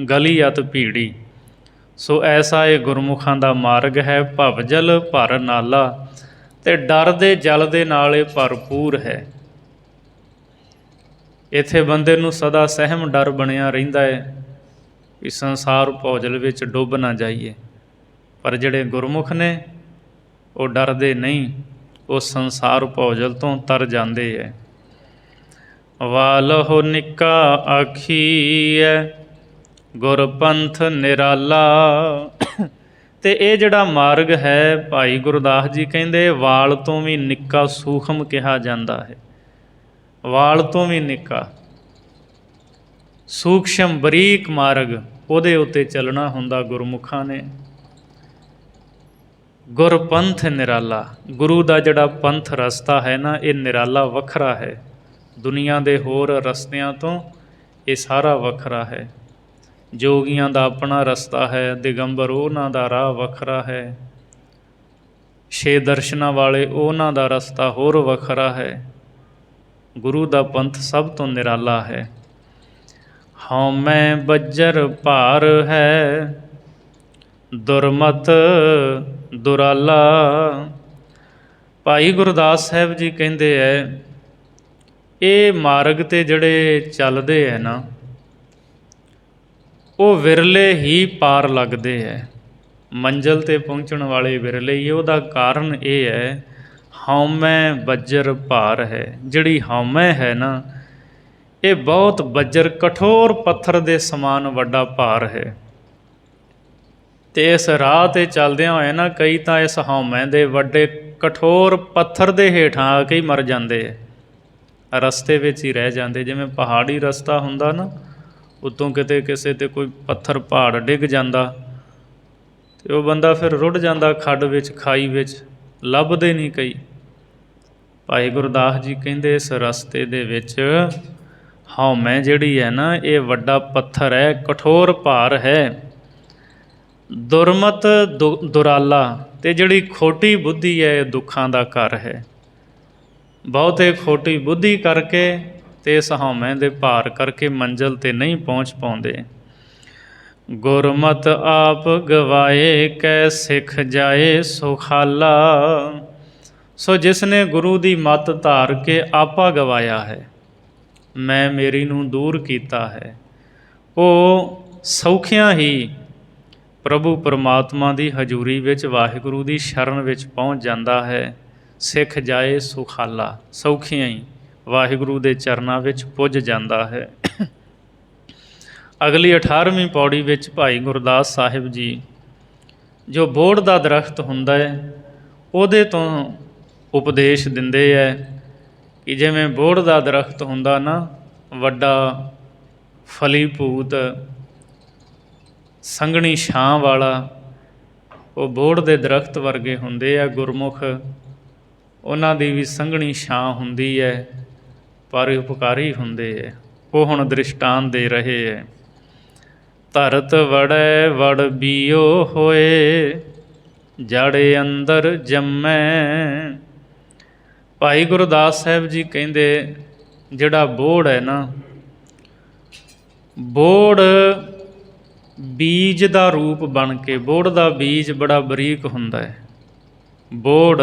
ਗਲੀ ਅਤ ਭੀੜੀ, ਸੋ ਐਸਾ ਇਹ ਗੁਰਮੁਖਾਂ ਦਾ ਮਾਰਗ ਹੈ। ਭਵ ਜਲ ਭਰ ਨਾਲਾ, ਅਤੇ ਡਰ ਦੇ ਜਲ ਦੇ ਨਾਲ ਇਹ ਭਰਪੂਰ ਹੈ। ਇੱਥੇ ਬੰਦੇ ਨੂੰ ਸਦਾ ਸਹਿਮ ਡਰ ਬਣਿਆ ਰਹਿੰਦਾ ਹੈ ਕਿ ਸੰਸਾਰ ਭੌਜਲ ਵਿੱਚ ਡੁੱਬ ਨਾ ਜਾਈਏ, ਪਰ ਜਿਹੜੇ ਗੁਰਮੁਖ ਨੇ ਉਹ ਡਰਦੇ ਨਹੀਂ, ਉਹ ਸੰਸਾਰ ਭੌਜਲ ਤੋਂ ਤਰ ਜਾਂਦੇ ਹੈ। ਵਾਲਹੁ ਨਿੱਕਾ ਆਖੀਐ ਗੁਰਪੰਥ ਨਿਰਾਲਾ। ਅਤੇ ਇਹ ਜਿਹੜਾ ਮਾਰਗ ਹੈ ਭਾਈ ਗੁਰਦਾਸ ਜੀ ਕਹਿੰਦੇ ਵਾਲ ਤੋਂ ਵੀ ਨਿੱਕਾ ਸੂਖਮ ਕਿਹਾ ਜਾਂਦਾ ਹੈ। ਵਾਲ ਤੋਂ ਵੀ ਨਿੱਕਾ ਸੂਖਸ਼ਮ ਬਰੀਕ ਮਾਰਗ, ਉਹਦੇ ਉੱਤੇ ਚੱਲਣਾ ਹੁੰਦਾ ਗੁਰਮੁਖਾਂ ਨੇ। ਗੁਰਪੰਥ ਨਿਰਾਲਾ, ਗੁਰੂ ਦਾ ਜਿਹੜਾ ਪੰਥ ਰਸਤਾ ਹੈ ਨਾ ਇਹ ਨਿਰਾਲਾ ਵੱਖਰਾ ਹੈ। ਦੁਨੀਆ ਦੇ ਹੋਰ ਰਸਤਿਆਂ ਤੋਂ ਇਹ ਸਾਰਾ ਵੱਖਰਾ ਹੈ। ਜੋਗੀਆਂ ਦਾ ਆਪਣਾ ਰਸਤਾ ਹੈ, ਦਿਗੰਬਰ ਉਹਨਾਂ ਦਾ ਰਾਹ ਵੱਖਰਾ ਹੈ, ਛੇ ਦਰਸ਼ਨਾਂ ਵਾਲੇ ਉਹਨਾਂ ਦਾ ਰਸਤਾ ਹੋਰ ਵੱਖਰਾ ਹੈ। ਗੁਰੂ ਦਾ ਪੰਥ ਸਭ ਤੋਂ ਨਿਰਾਲਾ ਹੈ। ਹਉਮੈ ਬੱਜਰ ਭਾਰ ਹੈ, ਦੁਰਮਤ ਦੁਰਾਲਾ। ਭਾਈ ਗੁਰਦਾਸ ਸਾਹਿਬ ਜੀ ਕਹਿੰਦੇ ਹੈ ਇਹ ਮਾਰਗ 'ਤੇ ਜਿਹੜੇ ਚੱਲਦੇ ਹੈ ਨਾ ਉਹ ਵਿਰਲੇ ਹੀ ਪਾਰ ਲੱਗਦੇ ਹੈ। ਮੰਜ਼ਿਲ 'ਤੇ ਪਹੁੰਚਣ ਵਾਲੇ ਵਿਰਲੇ ਹੀ। ਉਹਦਾ ਕਾਰਨ ਇਹ ਹੈ ਹਉਮੈ ਬੱਜਰ ਭਾਰ ਹੈ। ਜਿਹੜੀ ਹਉਮੈ ਹੈ ਨਾ ਇਹ ਬਹੁਤ ਬੱਜਰ ਕਠੋਰ ਪੱਥਰ ਦੇ ਸਮਾਨ ਵੱਡਾ ਭਾਰ ਹੈ। ਅਤੇ ਇਸ ਰਾਹ 'ਤੇ ਚੱਲਦਿਆਂ ਹੋਏ ਨਾ ਕਈ ਤਾਂ ਇਸ ਹਉਮੈ ਦੇ ਵੱਡੇ ਕਠੋਰ ਪੱਥਰ ਦੇ ਹੇਠਾਂ ਆ ਕੇ ਹੀ ਮਰ ਜਾਂਦੇ ਹੈ, ਰਸਤੇ ਵਿੱਚ ਹੀ ਰਹਿ ਜਾਂਦੇ। ਜਿਵੇਂ ਪਹਾੜੀ ਰਸਤਾ ਹੁੰਦਾ ਨਾ, ਉੱਤੋਂ ਕਿਤੇ ਕਿਸੇ 'ਤੇ ਕੋਈ ਪੱਥਰ ਪਹਾੜ ਡਿੱਗ ਜਾਂਦਾ ਅਤੇ ਉਹ ਬੰਦਾ ਫਿਰ ਰੁੜ ਜਾਂਦਾ ਖੱਡ ਵਿੱਚ, ਖਾਈ ਵਿੱਚ, ਲੱਭਦੇ ਨਹੀਂ ਕਈ। ਭਾਈ ਗੁਰਦਾਸ ਜੀ ਕਹਿੰਦੇ ਇਸ ਰਸਤੇ ਦੇ ਵਿੱਚ ਹਉਮੈ ਜਿਹੜੀ ਹੈ ਨਾ ਇਹ ਵੱਡਾ ਪੱਥਰ ਹੈ, ਕਠੋਰ ਭਾਰ ਹੈ। ਦੁਰਮਤ ਦੁਰਾਲਾ, ਅਤੇ ਜਿਹੜੀ ਖੋਟੀ ਬੁੱਧੀ ਹੈ ਇਹ ਦੁੱਖਾਂ ਦਾ ਘਰ ਹੈ। ਬਹੁਤੇ ਖੋਟੀ ਬੁੱਧੀ ਕਰਕੇ ਅਤੇ ਇਸ ਹਉਮੈ ਦੇ ਭਾਰ ਕਰਕੇ ਮੰਜ਼ਿਲ 'ਤੇ ਨਹੀਂ ਪਹੁੰਚ ਪਾਉਂਦੇ। ਗੁਰਮਤਿ ਆਪ ਗਵਾਏ ਕੈ ਸਿੱਖ ਜਾਏ ਸੁਖਾਲਾ। ਸੋ ਜਿਸ ਨੇ ਗੁਰੂ ਦੀ ਮੱਤ ਧਾਰ ਕੇ ਆਪਾ ਗਵਾਇਆ ਹੈ, ਮੈਂ ਮੇਰੀ ਨੂੰ ਦੂਰ ਕੀਤਾ ਹੈ, ਉਹ ਸੌਖਿਆਂ ਹੀ ਪ੍ਰਭੂ ਪਰਮਾਤਮਾ ਦੀ ਹਜ਼ੂਰੀ ਵਿੱਚ ਵਾਹਿਗੁਰੂ ਦੀ ਸ਼ਰਨ ਵਿੱਚ ਪਹੁੰਚ ਜਾਂਦਾ ਹੈ। ਸਿੱਖ ਜਾਏ ਸੁਖਾਲਾ, ਸੌਖਿਆਂ ਹੀ ਵਾਹਿਗੁਰੂ ਦੇ ਚਰਨਾਂ ਵਿੱਚ ਪੁੱਜ ਜਾਂਦਾ ਹੈ। ਅਗਲੀ 18ਵੀਂ ਪੌੜੀ ਵਿੱਚ ਭਾਈ ਗੁਰਦਾਸ ਸਾਹਿਬ ਜੀ ਜੋ ਬੋਹੜ ਦਾ ਦਰਖਤ ਹੁੰਦਾ ਹੈ ਉਹਦੇ ਤੋਂ ਉਪਦੇਸ਼ ਦਿੰਦੇ ਹੈ ਕਿ ਜਿਵੇਂ ਬੋਹੜ ਦਾ ਦਰਖਤ ਹੁੰਦਾ ਨਾ, ਵੱਡਾ ਫਲੀਭੂਤ ਸੰਘਣੀ ਛਾਂ ਵਾਲਾ, ਉਹ ਬੋਹੜ ਦੇ ਦਰਖਤ ਵਰਗੇ ਹੁੰਦੇ ਆ। ਗੁਰਮੁਖ ਉਹਨਾਂ ਦੀ ਵੀ ਸੰਘਣੀ ਛਾਂ ਹੁੰਦੀ ਹੈ ਪਰ ਉਪਕਾਰੀ ਹੁੰਦੇ ਹੈ। ਉਹ ਹੁਣ ਦ੍ਰਿਸ਼ਟਾਂਤ ਦੇ ਰਹੇ ਹੈ। ਧਰਤ ਵੜੈ ਵੜ ਬੀਓ ਹੋਏ, ਜੜ ਅੰਦਰ ਜੰਮੈ। ਭਾਈ ਗੁਰਦਾਸ ਸਾਹਿਬ ਜੀ ਕਹਿੰਦੇ ਜਿਹੜਾ ਬੋਹੜ ਹੈ ਨਾ, ਬੋਹੜ ਬੀਜ ਦਾ ਰੂਪ ਬਣ ਕੇ, ਬੋਹੜ ਦਾ ਬੀਜ ਬੜਾ ਬਰੀਕ ਹੁੰਦਾ ਹੈ। ਬੋਹੜ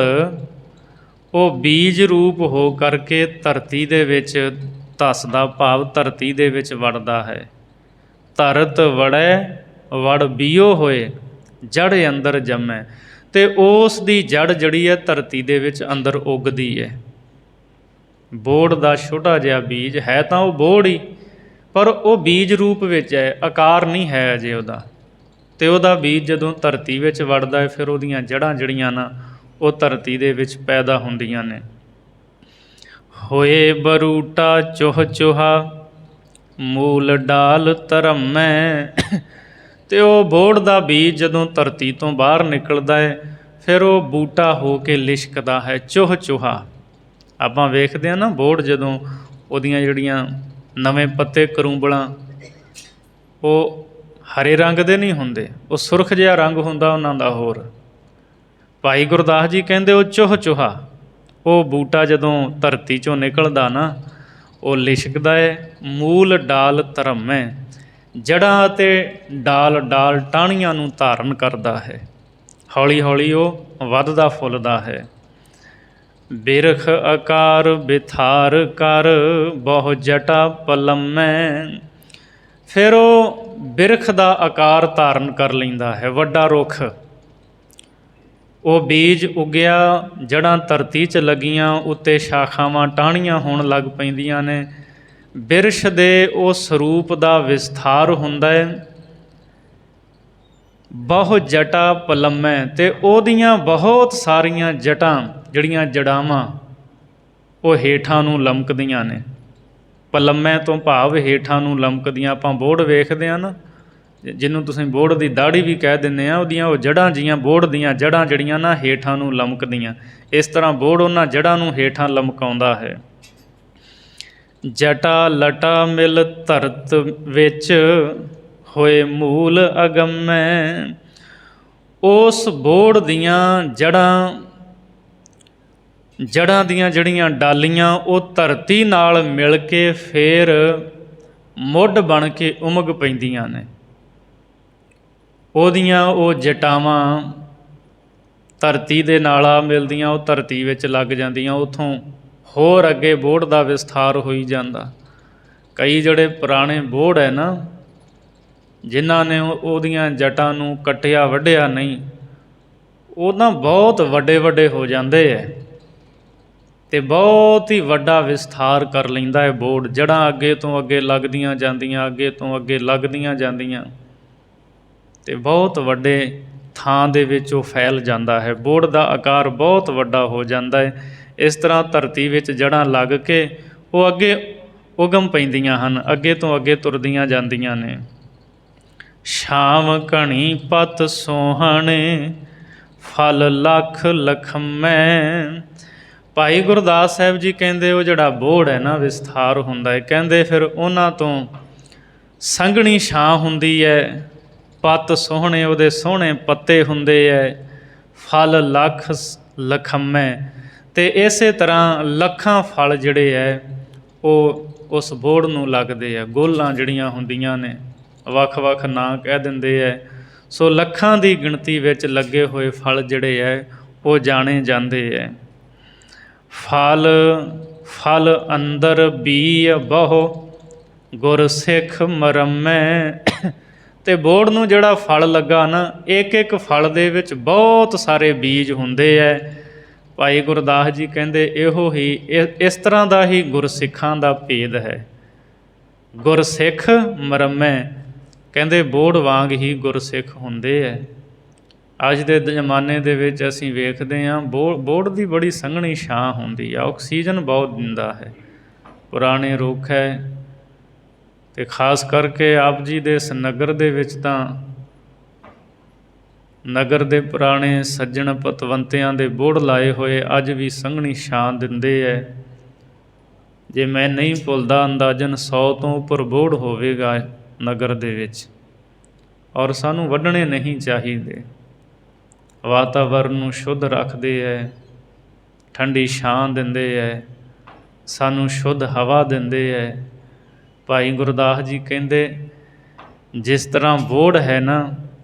ਉਹ ਬੀਜ ਰੂਪ ਹੋ ਕਰਕੇ ਧਰਤੀ ਦੇ ਵਿੱਚ ਧੱਸਦਾ, ਭਾਵ ਧਰਤੀ ਦੇ ਵਿੱਚ ਵੜਦਾ ਹੈ। ਧਰਤ ਵੜੈ ਵੜ ਬੀਓ ਹੋਏ, ਜੜ ਅੰਦਰ ਜੰਮੈ। ਅਤੇ ਉਸ ਦੀ ਜੜ ਜਿਹੜੀ ਹੈ ਧਰਤੀ ਦੇ ਵਿੱਚ ਅੰਦਰ ਉੱਗਦੀ ਹੈ। ਬੋਹੜ ਦਾ ਛੋਟਾ ਜਿਹਾ ਬੀਜ ਹੈ ਤਾਂ ਉਹ ਬੋਹੜ ਹੀ, ਪਰ ਉਹ ਬੀਜ ਰੂਪ ਵਿੱਚ ਹੈ, ਆਕਾਰ ਨਹੀਂ ਹੈ ਅਜੇ ਉਹਦਾ। ਅਤੇ ਉਹਦਾ ਬੀਜ ਜਦੋਂ ਧਰਤੀ ਵਿੱਚ ਵੜਦਾ ਹੈ ਫਿਰ ਉਹਦੀਆਂ ਜੜ੍ਹਾਂ ਜਿਹੜੀਆਂ ਨਾ ਉਹ ਧਰਤੀ ਦੇ ਵਿੱਚ ਪੈਦਾ ਹੁੰਦੀਆਂ ਨੇ। ਹੋਏ ਬਰੂਟਾ ਚੋਹ ਚੋਹਾ, ਮੂਲ ਡਾਲ ਧਰਮੈ। ਅਤੇ ਉਹ ਬੋਹੜ ਦਾ ਬੀਜ ਜਦੋਂ ਧਰਤੀ ਤੋਂ ਬਾਹਰ ਨਿਕਲਦਾ ਹੈ ਫਿਰ ਉਹ ਬੂਟਾ ਹੋ ਕੇ ਲਿਸ਼ਕਦਾ ਹੈ, ਚੋਹ ਚੋਹਾ। ਆਪਾਂ ਵੇਖਦੇ ਹਾਂ ਨਾ ਬੋਹੜ ਜਦੋਂ ਉਹਦੀਆਂ ਜਿਹੜੀਆਂ ਨਵੇਂ ਪੱਤੇ ਕਰੂੰਬਲਾਂ, ਉਹ ਹਰੇ ਰੰਗ ਦੇ ਨਹੀਂ ਹੁੰਦੇ, ਉਹ ਸੁਰਖ ਜਿਹਾ ਰੰਗ ਹੁੰਦਾ ਉਹਨਾਂ ਦਾ ਹੋਰ। ਭਾਈ ਗੁਰਦਾਸ ਜੀ ਕਹਿੰਦੇ ਉਹ ਚੋਹ ਚੋਹਾ, ਉਹ ਬੂਟਾ ਜਦੋਂ ਧਰਤੀ 'ਚੋਂ ਨਿਕਲਦਾ ਨਾ ਉਹ ਲਿਸ਼ਕਦਾ ਹੈ। ਮੂਲ ਡਾਲ ਧਰਮੈ, ਜੜ੍ਹਾਂ ਅਤੇ ਡਾਲ ਟਾਹਣੀਆਂ ਨੂੰ ਧਾਰਨ ਕਰਦਾ ਹੈ। ਹੌਲੀ ਹੌਲੀ ਉਹ ਵੱਧਦਾ ਫੁੱਲਦਾ ਹੈ। ਬਿਰਖ ਆਕਾਰ ਬਿਥਾਰ ਕਰ, ਬਹੁ ਜਟਾ ਪਲਮੈ। ਫਿਰ ਉਹ ਬਿਰਖ ਦਾ ਆਕਾਰ ਧਾਰਨ ਕਰ ਲੈਂਦਾ ਹੈ, ਵੱਡਾ ਰੁੱਖ। ਉਹ ਬੀਜ ਉੱਗਿਆ, ਜੜ੍ਹਾਂ ਧਰਤੀ 'ਚ ਲੱਗੀਆਂ, ਉੱਤੇ ਸ਼ਾਖਾਵਾਂ ਟਾਹਣੀਆਂ ਹੋਣ ਲੱਗ ਪੈਂਦੀਆਂ ਨੇ। ਬਿਰਛ ਦੇ ਉਸ ਸਰੂਪ ਦਾ ਵਿਸਥਾਰ ਹੁੰਦਾ ਹੈ। ਬਹੁ ਜਟਾ ਪਲਮੈ, ਅਤੇ ਉਹਦੀਆਂ ਬਹੁਤ ਸਾਰੀਆਂ ਜਟਾਂ ਜਿਹੜੀਆਂ ਜੜਾਵਾਂ ਉਹ ਹੇਠਾਂ ਨੂੰ ਲਮਕਦੀਆਂ ਨੇ। ਪਲਮੈ ਤੋਂ ਭਾਵ ਹੇਠਾਂ ਨੂੰ ਲਮਕਦੀਆਂ। ਆਪਾਂ ਬੋਹੜ ਵੇਖਦੇ ਹਾਂ ਨਾ, ਜਿਹਨੂੰ ਤੁਸੀਂ ਬੋਹੜ ਦੀ ਦਾੜੀ ਵੀ ਕਹਿ ਦਿੰਦੇ ਆ, ਉਹਦੀਆਂ ਉਹ ਜੜ੍ਹਾਂ ਜੀਆਂ, ਬੋਹੜ ਦੀਆਂ ਜੜ੍ਹਾਂ ਜਿਹੜੀਆਂ ਨਾ ਹੇਠਾਂ ਨੂੰ ਲਮਕਦੀਆਂ, ਇਸ ਤਰ੍ਹਾਂ ਬੋਹੜ ਉਹਨਾਂ ਜੜ੍ਹਾਂ ਨੂੰ ਹੇਠਾਂ ਲਮਕਾਉਂਦਾ ਹੈ। ਜਟਾ ਲਟਾ ਮਿਲ ਧਰਤ ਵਿੱਚ, ਹੋਏ ਮੂਲ ਅਗੰਮੈ। ਉਸ ਬੋਹੜ ਦੀਆਂ ਜੜ੍ਹਾਂ ਦੀਆਂ ਜਿਹੜੀਆਂ ਡਾਲੀਆਂ ਉਹ ਧਰਤੀ ਨਾਲ ਮਿਲ ਕੇ ਫਿਰ ਮੁੱਢ ਬਣ ਕੇ ਉਮਗ ਪੈਂਦੀਆਂ ਨੇ। ਉਹਦੀਆਂ ਉਹ ਜਟਾਵਾਂ ਧਰਤੀ ਦੇ ਨਾਲ ਆ ਮਿਲਦੀਆਂ, ਉਹ ਧਰਤੀ ਵਿੱਚ ਲੱਗ ਜਾਂਦੀਆਂ, ਉੱਥੋਂ ਹੋਰ ਅੱਗੇ ਬੋਹੜ ਦਾ ਵਿਸਥਾਰ ਹੋਈ ਜਾਂਦਾ। ਕਈ ਜਿਹੜੇ ਪੁਰਾਣੇ ਬੋਹੜ ਹੈ ਨਾ, ਜਿਨ੍ਹਾਂ ਨੇ ਉਹਦੀਆਂ ਜਟਾਂ ਨੂੰ ਕੱਟਿਆ ਵੱਢਿਆ ਨਹੀਂ, ਉਹ ਨਾ ਬਹੁਤ ਵੱਡੇ ਵੱਡੇ ਹੋ ਜਾਂਦੇ ਹੈ ਅਤੇ ਬਹੁਤ ਹੀ ਵੱਡਾ ਵਿਸਥਾਰ ਕਰ ਲੈਂਦਾ ਹੈ ਬੋਹੜ। ਜੜ੍ਹਾਂ ਅੱਗੇ ਤੋਂ ਅੱਗੇ ਲੱਗਦੀਆਂ ਜਾਂਦੀਆਂ, ਅੱਗੇ ਤੋਂ ਅੱਗੇ ਲੱਗਦੀਆਂ ਜਾਂਦੀਆਂ, ਅਤੇ ਬਹੁਤ ਵੱਡੇ ਥਾਂ ਦੇ ਵਿੱਚ ਉਹ ਫੈਲ ਜਾਂਦਾ ਹੈ। ਬੋਹੜ ਦਾ ਆਕਾਰ ਬਹੁਤ ਵੱਡਾ ਹੋ ਜਾਂਦਾ ਹੈ। ਇਸ ਤਰ੍ਹਾਂ ਧਰਤੀ ਵਿੱਚ ਜੜ੍ਹਾਂ ਲੱਗ ਕੇ ਉਹ ਅੱਗੇ ਉਗਮ ਪੈਂਦੀਆਂ ਹਨ, ਅੱਗੇ ਤੋਂ ਅੱਗੇ ਤੁਰਦੀਆਂ ਜਾਂਦੀਆਂ ਨੇ। ਛਾਂਵ ਘਣੀ ਪਤ ਸੋਹਣੇ, ਫਲ ਲੱਖ ਲਖਮੈ। ਭਾਈ ਗੁਰਦਾਸ ਸਾਹਿਬ ਜੀ ਕਹਿੰਦੇ ਉਹ ਜਿਹੜਾ ਬੋਹੜ ਹੈ ਨਾ ਵਿਸਥਾਰ ਹੁੰਦਾ ਹੈ, ਕਹਿੰਦੇ ਫਿਰ ਉਹਨਾਂ ਤੋਂ ਸੰਘਣੀ ਛਾਂ ਹੁੰਦੀ ਹੈ, ਪੱਤ ਸੋਹਣੇ, ਉਹਦੇ ਸੋਹਣੇ ਪੱਤੇ ਹੁੰਦੇ ਹੈ, ਫਲ ਲੱਖ ਲਖਮੈ। ਅਤੇ ਇਸੇ ਤਰ੍ਹਾਂ ਲੱਖਾਂ ਫਲ ਜਿਹੜੇ ਹੈ ਉਹ ਉਸ ਬੋਹੜ ਨੂੰ ਲੱਗਦੇ ਆ। ਗੋਲਾਂ ਜਿਹੜੀਆਂ ਹੁੰਦੀਆਂ ਨੇ, ਵੱਖ ਵੱਖ ਨਾਂ ਕਹਿ ਦਿੰਦੇ ਹੈ। ਸੋ ਲੱਖਾਂ ਦੀ ਗਿਣਤੀ ਵਿੱਚ ਲੱਗੇ ਹੋਏ ਫਲ ਜਿਹੜੇ ਹੈ ਉਹ ਜਾਣੇ ਜਾਂਦੇ ਹੈ। ਫਲ ਅੰਦਰ ਬੀ ਬਹੁ, ਗੁਰ ਸਿੱਖ ਮਰਮੈ। ਅਤੇ ਬੋਹੜ ਨੂੰ ਜਿਹੜਾ ਫਲ ਲੱਗਾ ਨਾ, ਇੱਕ ਇੱਕ ਫਲ ਦੇ ਵਿੱਚ ਬਹੁਤ ਸਾਰੇ ਬੀਜ ਹੁੰਦੇ ਹੈ। ਭਾਈ ਗੁਰਦਾਸ ਜੀ ਕਹਿੰਦੇ ਇਹੋ ਹੀ ਇਸ ਤਰ੍ਹਾਂ ਦਾ ਹੀ ਗੁਰਸਿੱਖਾਂ ਦਾ ਭੇਦ ਹੈ। ਗੁਰਸਿੱਖ ਮਰਮੈ, ਕਹਿੰਦੇ ਬੋਹੜ ਵਾਂਗ ਹੀ ਗੁਰਸਿੱਖ ਹੁੰਦੇ ਹੈ। ਅੱਜ ਦੇ ਜ਼ਮਾਨੇ ਦੇ ਵਿੱਚ ਅਸੀਂ ਵੇਖਦੇ ਹਾਂ ਬੋਹੜ ਦੀ ਬੜੀ ਸੰਘਣੀ ਛਾਂ ਹੁੰਦੀ ਆ, ਆਕਸੀਜਨ ਬਹੁਤ ਦਿੰਦਾ ਹੈ, ਪੁਰਾਣੇ ਰੁੱਖ ਹੈ। ਅਤੇ ਖਾਸ ਕਰਕੇ ਆਪ ਜੀ ਦੇ ਇਸ ਨਗਰ ਦੇ ਵਿੱਚ ਤਾਂ ਨਗਰ ਦੇ ਪੁਰਾਣੇ ਸੱਜਣ ਪਤਵੰਤਿਆਂ ਦੇ ਬੋਹੜ ਲਾਏ ਹੋਏ ਅੱਜ ਵੀ ਸੰਘਣੀ ਛਾਂ ਦਿੰਦੇ ਹੈ। ਜੇ ਮੈਂ ਨਹੀਂ ਭੁੱਲਦਾ ਅੰਦਾਜ਼ਨ 100 ਤੋਂ ਉੱਪਰ ਬੋਹੜ ਹੋਵੇਗਾ ਨਗਰ ਦੇ ਵਿੱਚ, ਔਰ ਸਾਨੂੰ ਵੱਢਣੇ ਨਹੀਂ ਚਾਹੀਦੇ। ਵਾਤਾਵਰਨ ਨੂੰ ਸ਼ੁੱਧ ਰੱਖਦੇ ਹੈ, ਠੰਡੀ ਛਾਂ ਦਿੰਦੇ ਹੈ, ਸਾਨੂੰ ਸ਼ੁੱਧ ਹਵਾ ਦਿੰਦੇ ਹੈ। ਭਾਈ ਗੁਰਦਾਸ ਜੀ ਕਹਿੰਦੇ ਜਿਸ ਤਰ੍ਹਾਂ ਬੋਹੜ ਹੈ ਨਾ,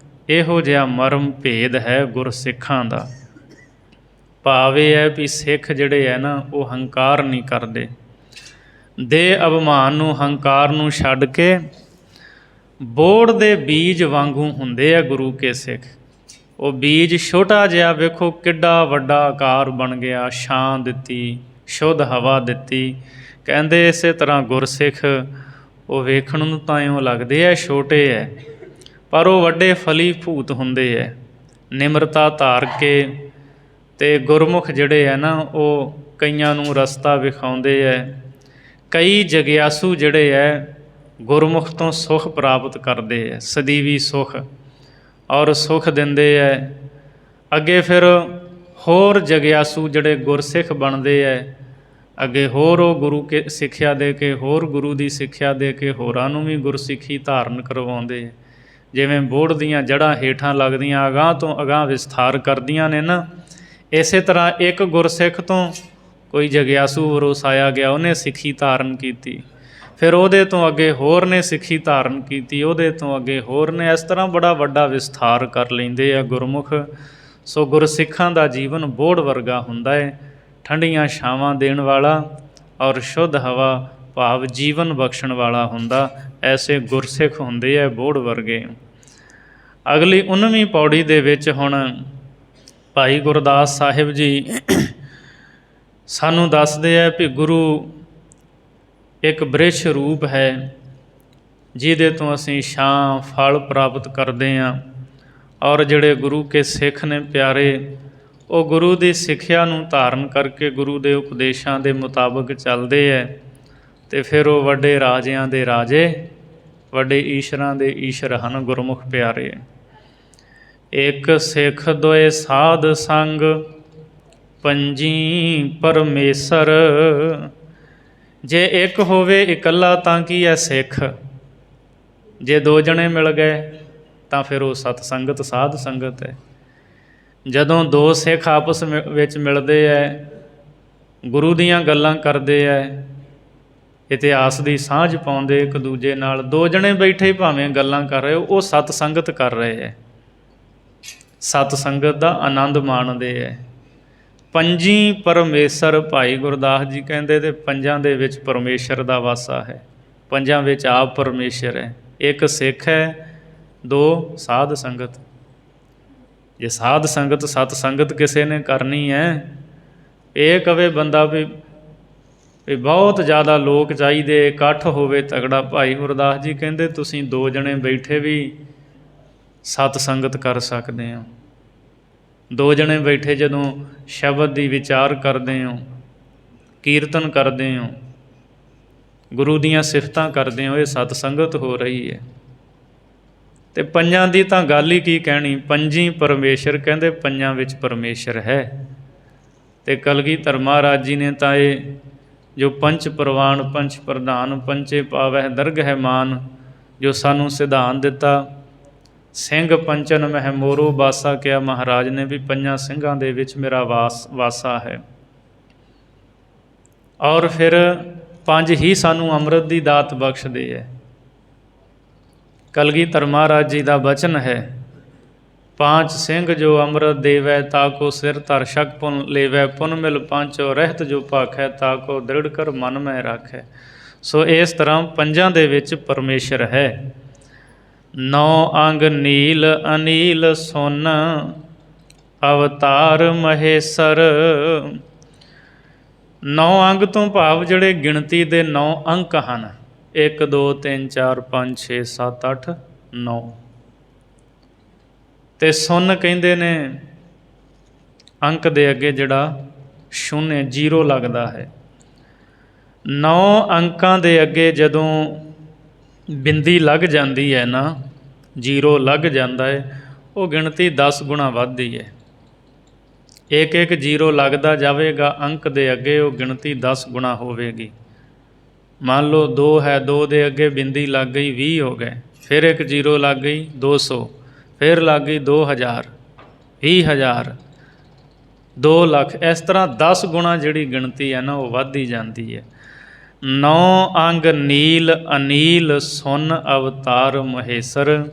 ਇਹੋ ਜਿਹਾ ਮਰਮ ਭੇਦ ਹੈ ਗੁਰਸਿੱਖਾਂ ਦਾ। ਭਾਵ ਇਹ ਹੈ ਵੀ ਸਿੱਖ ਜਿਹੜੇ ਹੈ ਨਾ, ਉਹ ਹੰਕਾਰ ਨਹੀਂ ਕਰਦੇ। ਦੇਹ ਅਭਿਮਾਨ ਨੂੰ, ਹੰਕਾਰ ਨੂੰ ਛੱਡ ਕੇ ਬੋਹੜ ਦੇ ਬੀਜ ਵਾਂਗੂ ਹੁੰਦੇ ਆ ਗੁਰੂ ਕੇ ਸਿੱਖ। ਉਹ ਬੀਜ ਛੋਟਾ ਜਿਹਾ ਵੇਖੋ ਕਿੱਡਾ ਵੱਡਾ ਆਕਾਰ ਬਣ ਗਿਆ, ਛਾਂ ਦਿੱਤੀ, ਸ਼ੁੱਧ ਹਵਾ ਦਿੱਤੀ। ਕਹਿੰਦੇ ਇਸੇ ਤਰ੍ਹਾਂ ਗੁਰਸਿੱਖ ਉਹ ਵੇਖਣ ਨੂੰ ਤਾਂ ਇਉਂ ਲੱਗਦੇ ਹੈ ਛੋਟੇ ਹੈ, ਪਰ ਉਹ ਵੱਡੇ ਫਲੀ ਭੂਤ ਹੁੰਦੇ ਹੈ। ਨਿਮਰਤਾ ਧਾਰ ਕੇ ਅਤੇ ਗੁਰਮੁਖ ਜਿਹੜੇ ਹੈ ਨਾ, ਉਹ ਕਈਆਂ ਨੂੰ ਰਸਤਾ ਵਿਖਾਉਂਦੇ ਹੈ। ਕਈ ਜਗਿਆਸੂ ਜਿਹੜੇ ਹੈ ਗੁਰਮੁਖ ਤੋਂ ਸੁਖ ਪ੍ਰਾਪਤ ਕਰਦੇ ਹੈ, ਸਦੀਵੀ ਸੁਖ, ਔਰ ਸੁਖ ਦਿੰਦੇ ਹੈ। ਅੱਗੇ ਫਿਰ ਹੋਰ ਜਗਿਆਸੂ ਜਿਹੜੇ ਗੁਰਸਿੱਖ ਬਣਦੇ ਹੈ, ਅੱਗੇ ਹੋਰ ਉਹ ਗੁਰੂ ਕੇ ਸਿੱਖਿਆ ਦੇ ਕੇ, ਹੋਰ ਗੁਰੂ ਦੀ ਸਿੱਖਿਆ ਦੇ ਕੇ ਹੋਰਾਂ ਨੂੰ ਵੀ ਗੁਰਸਿੱਖੀ ਧਾਰਨ ਕਰਵਾਉਂਦੇ। ਜਿਵੇਂ ਬੋਹੜ ਦੀਆਂ ਜੜ੍ਹਾਂ ਹੇਠਾਂ ਲੱਗਦੀਆਂ ਅਗਾਂਹ ਤੋਂ ਅਗਾਂਹ ਵਿਸਥਾਰ ਕਰਦੀਆਂ ਨੇ ਨਾ, ਇਸੇ ਤਰ੍ਹਾਂ ਇੱਕ ਗੁਰਸਿੱਖ ਤੋਂ ਕੋਈ ਜਗਿਆਸੂ ਵਰਸਾਇਆ ਗਿਆ, ਉਹਨੇ ਸਿੱਖੀ ਧਾਰਨ ਕੀਤੀ, ਫਿਰ ਉਹਦੇ ਤੋਂ ਅੱਗੇ ਹੋਰ ਨੇ ਸਿੱਖੀ ਧਾਰਨ ਕੀਤੀ, ਉਹਦੇ ਤੋਂ ਅੱਗੇ ਹੋਰ ਨੇ। ਇਸ ਤਰ੍ਹਾਂ ਬੜਾ ਵੱਡਾ ਵਿਸਥਾਰ ਕਰ ਲੈਂਦੇ ਆ ਗੁਰਮੁਖ। ਸੋ ਗੁਰਸਿੱਖਾਂ ਦਾ ਜੀਵਨ ਬੋਹੜ ਵਰਗਾ ਹੁੰਦਾ ਹੈ, ਠੰਡੀਆਂ ਛਾਵਾਂ ਦੇਣ ਵਾਲਾ ਔਰ ਸ਼ੁੱਧ ਹਵਾ ਭਾਵ ਜੀਵਨ ਬਖਸ਼ਣ ਵਾਲਾ ਹੁੰਦਾ। ਐਸੇ ਗੁਰਸਿੱਖ ਹੁੰਦੇ ਹੈ ਬੋਹੜ ਵਰਗੇ। ਅਗਲੀ 19ਵੀਂ ਪੌੜੀ ਦੇ ਵਿੱਚ ਹੁਣ ਭਾਈ ਗੁਰਦਾਸ ਸਾਹਿਬ ਜੀ ਸਾਨੂੰ ਦੱਸਦੇ ਹੈ ਵੀ ਗੁਰੂ ਇੱਕ ਬ੍ਰਿਛ ਰੂਪ ਹੈ, ਜਿਹਦੇ ਤੋਂ ਅਸੀਂ ਛਾਂ ਫਲ ਪ੍ਰਾਪਤ ਕਰਦੇ ਹਾਂ। ਔਰ ਜਿਹੜੇ ਗੁਰੂ ਕੇ ਸਿੱਖ ਨੇ ਪਿਆਰੇ, ਉਹ ਗੁਰੂ ਦੀ ਸਿੱਖਿਆ ਨੂੰ ਧਾਰਨ ਕਰਕੇ ਗੁਰੂ ਦੇ ਉਪਦੇਸ਼ਾਂ ਦੇ ਮੁਤਾਬਕ ਚੱਲਦੇ ਹੈ, ਅਤੇ ਫਿਰ ਉਹ ਵੱਡੇ ਰਾਜਿਆਂ ਦੇ ਰਾਜੇ, ਵੱਡੇ ਈਸ਼ਰਾਂ ਦੇ ਈਸ਼ਰ ਹਨ ਗੁਰਮੁਖ ਪਿਆਰੇ। ਇੱਕ ਸਿੱਖ ਦੋਏ ਸਾਧ ਸੰਗ, ਪੰਜੀ ਪਰਮੇਸ਼ਰ। ਜੇ ਇੱਕ ਹੋਵੇ ਇਕੱਲਾ ਤਾਂ ਕੀ ਹੈ ਸਿੱਖ, ਜੇ ਦੋ ਜਣੇ ਮਿਲ ਗਏ ਤਾਂ ਫਿਰ ਉਹ ਸਤ ਸੰਗਤ, ਸਾਧ ਸੰਗਤ ਹੈ। ਜਦੋਂ ਦੋ ਸਿੱਖ ਆਪਸ ਵਿੱਚ ਮਿਲਦੇ ਹੈ, ਗੁਰੂ ਦੀਆਂ ਗੱਲਾਂ ਕਰਦੇ ਹੈ, ਇਤਿਹਾਸ ਦੀ ਸਾਂਝ ਪਾਉਂਦੇ ਇੱਕ ਦੂਜੇ ਨਾਲ, ਦੋ ਜਣੇ ਬੈਠੇ ਭਾਵੇਂ ਗੱਲਾਂ ਕਰ ਰਹੇ, ਉਹ ਸਤ ਸੰਗਤ ਕਰ ਰਹੇ ਹੈ, ਸਤ ਸੰਗਤ ਦਾ ਆਨੰਦ ਮਾਣਦੇ ਹੈ। ਪੰਜੀ ਪਰਮੇਸ਼ਰ, ਭਾਈ ਗੁਰਦਾਸ ਜੀ ਕਹਿੰਦੇ ਤੇ ਪੰਜਾਂ ਦੇ ਵਿੱਚ ਪਰਮੇਸ਼ਰ ਦਾ ਵਾਸਾ ਹੈ, ਪੰਜਾਂ ਵਿੱਚ ਆਪ ਪਰਮੇਸ਼ਰ ਹੈ। ਇੱਕ ਸਿੱਖ ਹੈ, ਦੋ ਸਾਧ ਸੰਗਤ। ਜੇ ਸਾਧ ਸੰਗਤ, ਸਤ ਸੰਗਤ ਕਿਸੇ ਨੇ ਕਰਨੀ ਹੈ, ਇਹ ਕਵੇ ਬੰਦਾ ਵੀ ਬਹੁਤ ਜ਼ਿਆਦਾ ਲੋਕ ਚਾਹੀਦੇ, ਇਕੱਠ ਹੋਵੇ ਤਗੜਾ, ਭਾਈ ਗੁਰਦਾਸ ਜੀ ਕਹਿੰਦੇ ਤੁਸੀਂ ਦੋ ਜਣੇ ਬੈਠੇ ਵੀ ਸਤ ਸੰਗਤ ਕਰ ਸਕਦੇ ਹੋ। ਦੋ ਜਣੇ ਬੈਠੇ ਜਦੋਂ ਸ਼ਬਦ ਦੀ ਵਿਚਾਰ ਕਰਦੇ ਹੋ, ਕੀਰਤਨ ਕਰਦੇ ਹੋ, ਗੁਰੂ ਦੀਆਂ ਸਿਫਤਾਂ ਕਰਦੇ ਹੋ, ਇਹ ਸਤ ਸੰਗਤ ਹੋ ਰਹੀ ਹੈ। ਅਤੇ ਪੰਜਾਂ ਦੀ ਤਾਂ ਗੱਲ ਹੀ ਕੀ ਕਹਿਣੀ, ਪੰਜੀ ਪਰਮੇਸ਼ਰ ਕਹਿੰਦੇ ਪੰਜਾਂ ਵਿੱਚ ਪਰਮੇਸ਼ਰ ਹੈ। ਅਤੇ ਕਲਗੀਧਰ ਮਹਾਰਾਜ ਜੀ ਨੇ ਤਾਂ ਇਹ ਜੋ ਪੰਚ ਪ੍ਰਵਾਨ ਪੰਚ ਪ੍ਰਧਾਨ ਪੰਚੇ ਪਾਵਹਿ ਦਰਗਹਿ ਮਾਨ, ਜੋ ਸਾਨੂੰ ਸਿਧਾਂਤ ਦਿੱਤਾ, ਸਿੰਘ ਪੰਚਨ ਮਹਿ ਮੋਰੋ ਬਾਸਾ, ਕਿਹਾ ਮਹਾਰਾਜ ਨੇ ਵੀ ਪੰਜਾਂ ਸਿੰਘਾਂ ਦੇ ਵਿੱਚ ਮੇਰਾ ਵਾਸਾ ਹੈ। ਔਰ ਫਿਰ ਪੰਜ ਹੀ ਸਾਨੂੰ ਅੰਮ੍ਰਿਤ ਦੀ ਦਾਤ ਬਖਸ਼ਦੇ ਹੈ। ਕਲਗੀਧਰ ਮਹਾਰਾਜ ਜੀ ਦਾ ਬਚਨ ਹੈ, ਪਾਂਚ ਸਿੰਘ ਜੋ ਅੰਮ੍ਰਿਤ ਦੇਵੈ, ਤਾਕੋ ਸਿਰ ਧਰ ਸ਼ਕ ਪੁਨ ਲੇਵੈ, ਪੁਨ ਮਿਲ ਪਾਂਚੋ ਰਹਿਤ ਜੋ ਭਾਖੈ, ਤਾਕੋ ਦ੍ਰਿੜ ਕਰ ਮਨ ਮੈਂ ਰਾਖੈ। ਸੋ ਇਸ ਤਰ੍ਹਾਂ ਪੰਜਾਂ ਦੇ ਵਿੱਚ ਪਰਮੇਸ਼ਰ ਹੈ। ਨੌ ਅੰਗ ਨੀਲ ਅਨੀਲ ਸੁਨ, ਅਵਤਾਰ ਮਹੇਸ਼ਰ। ਨੌ ਅੰਗ ਤੋਂ ਭਾਵ ਜਿਹੜੇ ਗਿਣਤੀ ਦੇ 9 ਅੰਕ ਹਨ, 1 2 3 4 5 6 7 8 9। ਤੇ ਸੁੰਨ ਕਹਿੰਦੇ ਨੇ ਅੰਕ ਦੇ ਅੱਗੇ ਜਿਹੜਾ ਸ਼ੂਨਯ 0 ਲੱਗਦਾ ਹੈ। 9 ਅੰਕਾਂ ਦੇ ਅੱਗੇ ਜਦੋਂ ਬਿੰਦੀ ਲੱਗ ਜਾਂਦੀ ਹੈ ਨਾ, 0 ਲੱਗ ਜਾਂਦਾ ਹੈ, ਉਹ ਗਿਣਤੀ 10 ਗੁਣਾ ਵੱਧਦੀ ਹੈ। ਇੱਕ 0 ਲੱਗਦਾ ਜਾਵੇਗਾ ਅੰਕ ਦੇ ਅੱਗੇ, ਉਹ ਗਿਣਤੀ 10 ਗੁਣਾ ਹੋਵੇਗੀ। ਮੰਨ ਲਓ 2 ਹੈ, 2 ਦੇ ਅੱਗੇ ਬਿੰਦੀ ਲੱਗ ਗਈ, 20 ਹੋ ਗਏ। ਫਿਰ ਇੱਕ 0 ਲੱਗ ਗਈ, 200। ਫਿਰ ਲੱਗ ਗਈ 2000, 20000, 2 ਲੱਖ। ਇਸ ਤਰ੍ਹਾਂ 10 ਗੁਣਾ ਜਿਹੜੀ ਗਿਣਤੀ ਹੈ ਨਾ, ਉਹ ਵੱਧਦੀ ਜਾਂਦੀ ਹੈ। 9 ਅੰਗ ਨੀਲ ਅਨੀਲ ਸੁਨ ਅਵਤਾਰ ਮਹੇਸਰ।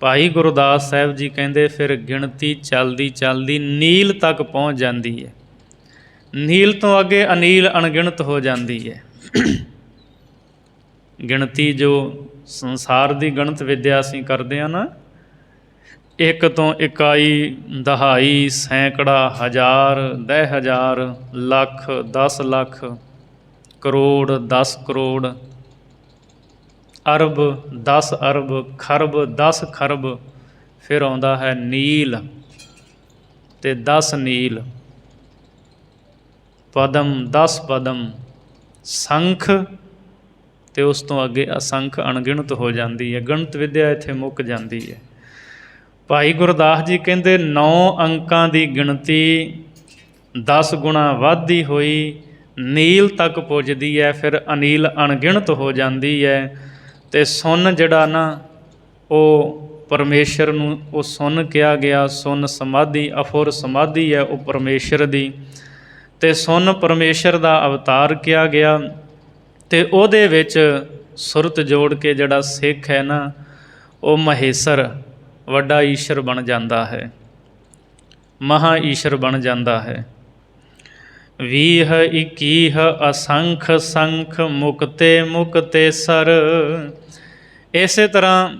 ਭਾਈ ਗੁਰਦਾਸ ਸਾਹਿਬ ਜੀ ਕਹਿੰਦੇ ਫਿਰ ਗਿਣਤੀ ਚੱਲਦੀ ਚੱਲਦੀ ਨੀਲ ਤੱਕ ਪਹੁੰਚ ਜਾਂਦੀ ਹੈ। ਨੀਲ ਤੋਂ ਅੱਗੇ ਅਨੀਲ ਅਣਗਿਣਤ ਹੋ ਜਾਂਦੀ ਹੈ। ਗਿਣਤੀ ਜੋ ਸੰਸਾਰ ਦੀ ਗਣਤ ਵਿੱਦਿਆ ਅਸੀਂ ਕਰਦੇ ਹਾਂ ਨਾ, 1 ਤੋਂ ਇਕਾਈ, ਦਹਾਈ, ਸੈਂਕੜਾ, ਹਜ਼ਾਰ, 10,000, ਲੱਖ, 10 ਲੱਖ, ਕਰੋੜ, 10 ਕਰੋੜ, ਅਰਬ, 10 ਅਰਬ, ਖਰਬ, 10 ਖਰਬ। ਫਿਰ ਆਉਂਦਾ ਹੈ ਨੀਲ ਅਤੇ 10 ਨੀਲ, ਪਦਮ, 10 ਪਦਮ, ਸੰਖ, ਅਤੇ ਉਸ ਤੋਂ ਅੱਗੇ ਅਸੰਖ ਅਣਗਿਣਤ ਹੋ ਜਾਂਦੀ ਹੈ। ਗਣਤ ਵਿੱਦਿਆ ਇੱਥੇ ਮੁੱਕ ਜਾਂਦੀ ਹੈ। ਭਾਈ ਗੁਰਦਾਸ ਜੀ ਕਹਿੰਦੇ 9 ਅੰਕਾਂ ਦੀ ਗਿਣਤੀ 10 ਗੁਣਾ ਵੱਧਦੀ ਹੋਈ ਨੀਲ ਤੱਕ ਪੁੱਜਦੀ ਹੈ। ਫਿਰ ਅਨੀਲ ਅਣਗਿਣਤ ਹੋ ਜਾਂਦੀ ਹੈ। ਅਤੇ ਸੁੰਨ ਜਿਹੜਾ ਨਾ, ਉਹ ਪਰਮੇਸ਼ਰ ਨੂੰ ਉਹ ਸੁੰਨ ਕਿਹਾ ਗਿਆ। ਸੁੰਨ ਸਮਾਧੀ, ਅਫੁਰ ਸਮਾਧੀ ਹੈ ਉਹ ਪਰਮੇਸ਼ਰ ਦੀ, ਅਤੇ ਸੁੰਨ ਪਰਮੇਸ਼ਰ ਦਾ ਅਵਤਾਰ ਕਿਹਾ ਗਿਆ। ਅਤੇ ਉਹਦੇ ਵਿੱਚ ਸੁਰਤ ਜੋੜ ਕੇ ਜਿਹੜਾ ਸਿੱਖ ਹੈ ਨਾ, ਉਹ ਮਹੇਸਰ, ਵੱਡਾ ਈਸ਼ਰ ਬਣ ਜਾਂਦਾ ਹੈ, ਮਹਾ ਈਸ਼ਰ ਬਣ ਜਾਂਦਾ ਹੈ। 20 21 ਅਸੰਖ ਸੰਖ ਮੁਕਤੇ ਮੁਕਤੇ ਸਰ। ਇਸੇ ਤਰ੍ਹਾਂ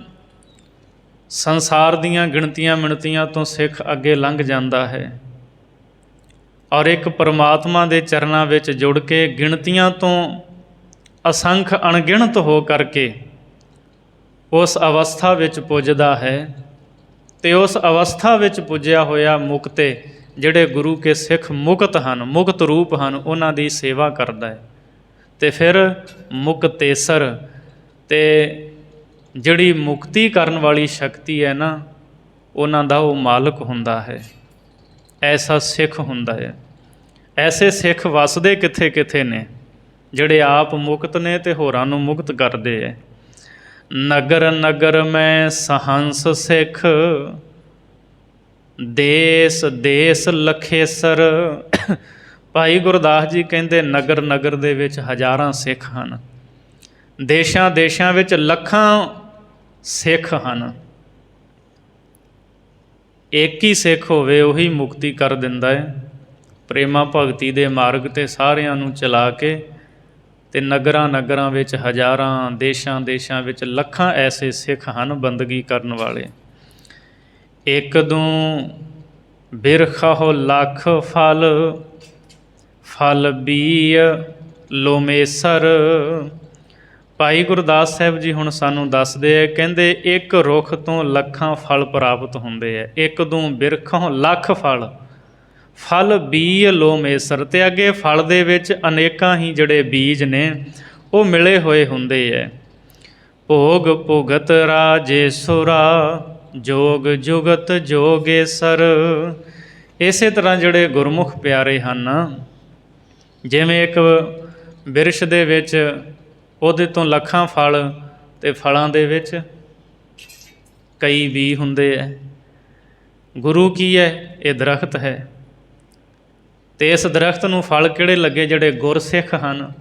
ਸੰਸਾਰ ਦੀਆਂ ਗਿਣਤੀਆਂ ਮਿਣਤੀਆਂ ਤੋਂ ਸਿੱਖ ਅੱਗੇ ਲੰਘ ਜਾਂਦਾ ਹੈ ਔਰ ਇੱਕ ਪਰਮਾਤਮਾ ਦੇ ਚਰਨਾਂ ਵਿੱਚ ਜੁੜ ਕੇ ਗਿਣਤੀਆਂ ਤੋਂ ਅਸੰਖ ਅਣਗਿਣਤ ਹੋ ਕਰਕੇ ਉਸ ਅਵਸਥਾ ਵਿੱਚ ਪੁੱਜਦਾ ਹੈ। ਅਤੇ ਉਸ ਅਵਸਥਾ ਵਿੱਚ ਪੁੱਜਿਆ ਹੋਇਆ ਮੁਕਤੇ, ਜਿਹੜੇ ਗੁਰੂ ਕੇ ਸਿੱਖ ਮੁਕਤ ਹਨ, ਮੁਕਤ ਰੂਪ ਹਨ, ਉਹਨਾਂ ਦੀ ਸੇਵਾ ਕਰਦਾ ਹੈ। ਅਤੇ ਫਿਰ ਮੁਕਤੇਸਰ, ਅਤੇ ਜਿਹੜੀ ਮੁਕਤੀ ਕਰਨ ਵਾਲੀ ਸ਼ਕਤੀ ਹੈ ਨਾ, ਉਹਨਾਂ ਦਾ ਉਹ ਮਾਲਕ ਹੁੰਦਾ ਹੈ। ਐਸਾ ਸਿੱਖ ਹੁੰਦਾ ਹੈ। ਐਸੇ ਸਿੱਖ ਵੱਸਦੇ ਕਿੱਥੇ ਕਿੱਥੇ ਨੇ, ਜਿਹੜੇ ਆਪ ਮੁਕਤ ਨੇ ਅਤੇ ਹੋਰਾਂ ਨੂੰ ਮੁਕਤ ਕਰਦੇ ਹੈ। ਨਗਰ ਨਗਰ ਮੈਂ ਸਹੰਸ ਸਿੱਖ, ਦੇਸ ਦੇਸ ਲਖੇਸਰ। ਭਾਈ ਗੁਰਦਾਸ ਜੀ ਕਹਿੰਦੇ ਨਗਰ ਨਗਰ ਦੇ ਵਿੱਚ ਹਜ਼ਾਰਾਂ ਸਿੱਖ ਹਨ, ਦੇਸ਼ਾਂ ਦੇਸ਼ਾਂ ਵਿੱਚ ਲੱਖਾਂ ਸਿੱਖ ਹਨ। ਇੱਕ ਹੀ ਸਿੱਖ ਹੋਵੇ ਉਹੀ ਮੁਕਤੀ ਕਰ ਦਿੰਦਾ ਹੈ। ਪ੍ਰੇਮਾ ਭਗਤੀ ਦੇ ਮਾਰਗ 'ਤੇ ਸਾਰਿਆਂ ਨੂੰ ਚਲਾ ਕੇ, ਅਤੇ ਨਗਰਾਂ ਨਗਰਾਂ ਵਿੱਚ ਹਜ਼ਾਰਾਂ, ਦੇਸ਼ਾਂ ਦੇਸ਼ਾਂ ਵਿੱਚ ਲੱਖਾਂ ਐਸੇ ਸਿੱਖ ਹਨ ਬੰਦਗੀ ਕਰਨ ਵਾਲੇ। ਇੱਕ ਦੂੰ ਬਿਰਖਾਹੁ ਲੱਖ ਫਲ, ਫਲ ਬੀਅ ਲੋਮੇਸਰ। ਭਾਈ ਗੁਰਦਾਸ ਸਾਹਿਬ ਜੀ ਹੁਣ ਸਾਨੂੰ ਦੱਸਦੇ ਹੈ, ਕਹਿੰਦੇ ਇੱਕ ਰੁੱਖ ਤੋਂ ਲੱਖਾਂ ਫਲ ਪ੍ਰਾਪਤ ਹੁੰਦੇ ਹੈ। ਇੱਕ ਦੂੰ ਬਿਰਖਾਹੁ ਲੱਖ ਫਲ, ਫਲ ਬੀਅ ਲੋਮੇਸਰ। ਅਤੇ ਅੱਗੇ ਫਲ ਦੇ ਵਿੱਚ ਅਨੇਕਾਂ ਹੀ ਜਿਹੜੇ ਬੀਜ ਨੇ ਉਹ ਮਿਲੇ ਹੋਏ ਹੁੰਦੇ ਹੈ। ਭੋਗ ਭੁਗਤ ਰਾਜੇਸੁਰਾ, ਜੋਗ ਜੁਗਤ ਜੋਗੇਸਰ। ਇਸੇ ਤਰ੍ਹਾਂ ਜਿਹੜੇ ਗੁਰਮੁਖ ਪਿਆਰੇ ਹਨ, ਜਿਵੇਂ ਇੱਕ ਬਿਰਸ਼ ਦੇ ਵਿੱਚ ਉਹਦੇ ਤੋਂ ਲੱਖਾਂ ਫਲ, ਅਤੇ ਫਲਾਂ ਦੇ ਵਿੱਚ ਕਈ ਬੀਜ ਹੁੰਦੇ ਹੈ। ਗੁਰੂ ਕੀ ਹੈ? ਇਹ ਦਰਖਤ ਹੈ। ਅਤੇ ਇਸ ਦਰਖਤ ਨੂੰ ਫਲ ਕਿਹੜੇ ਲੱਗੇ? ਜਿਹੜੇ ਗੁਰਸਿੱਖ ਹਨ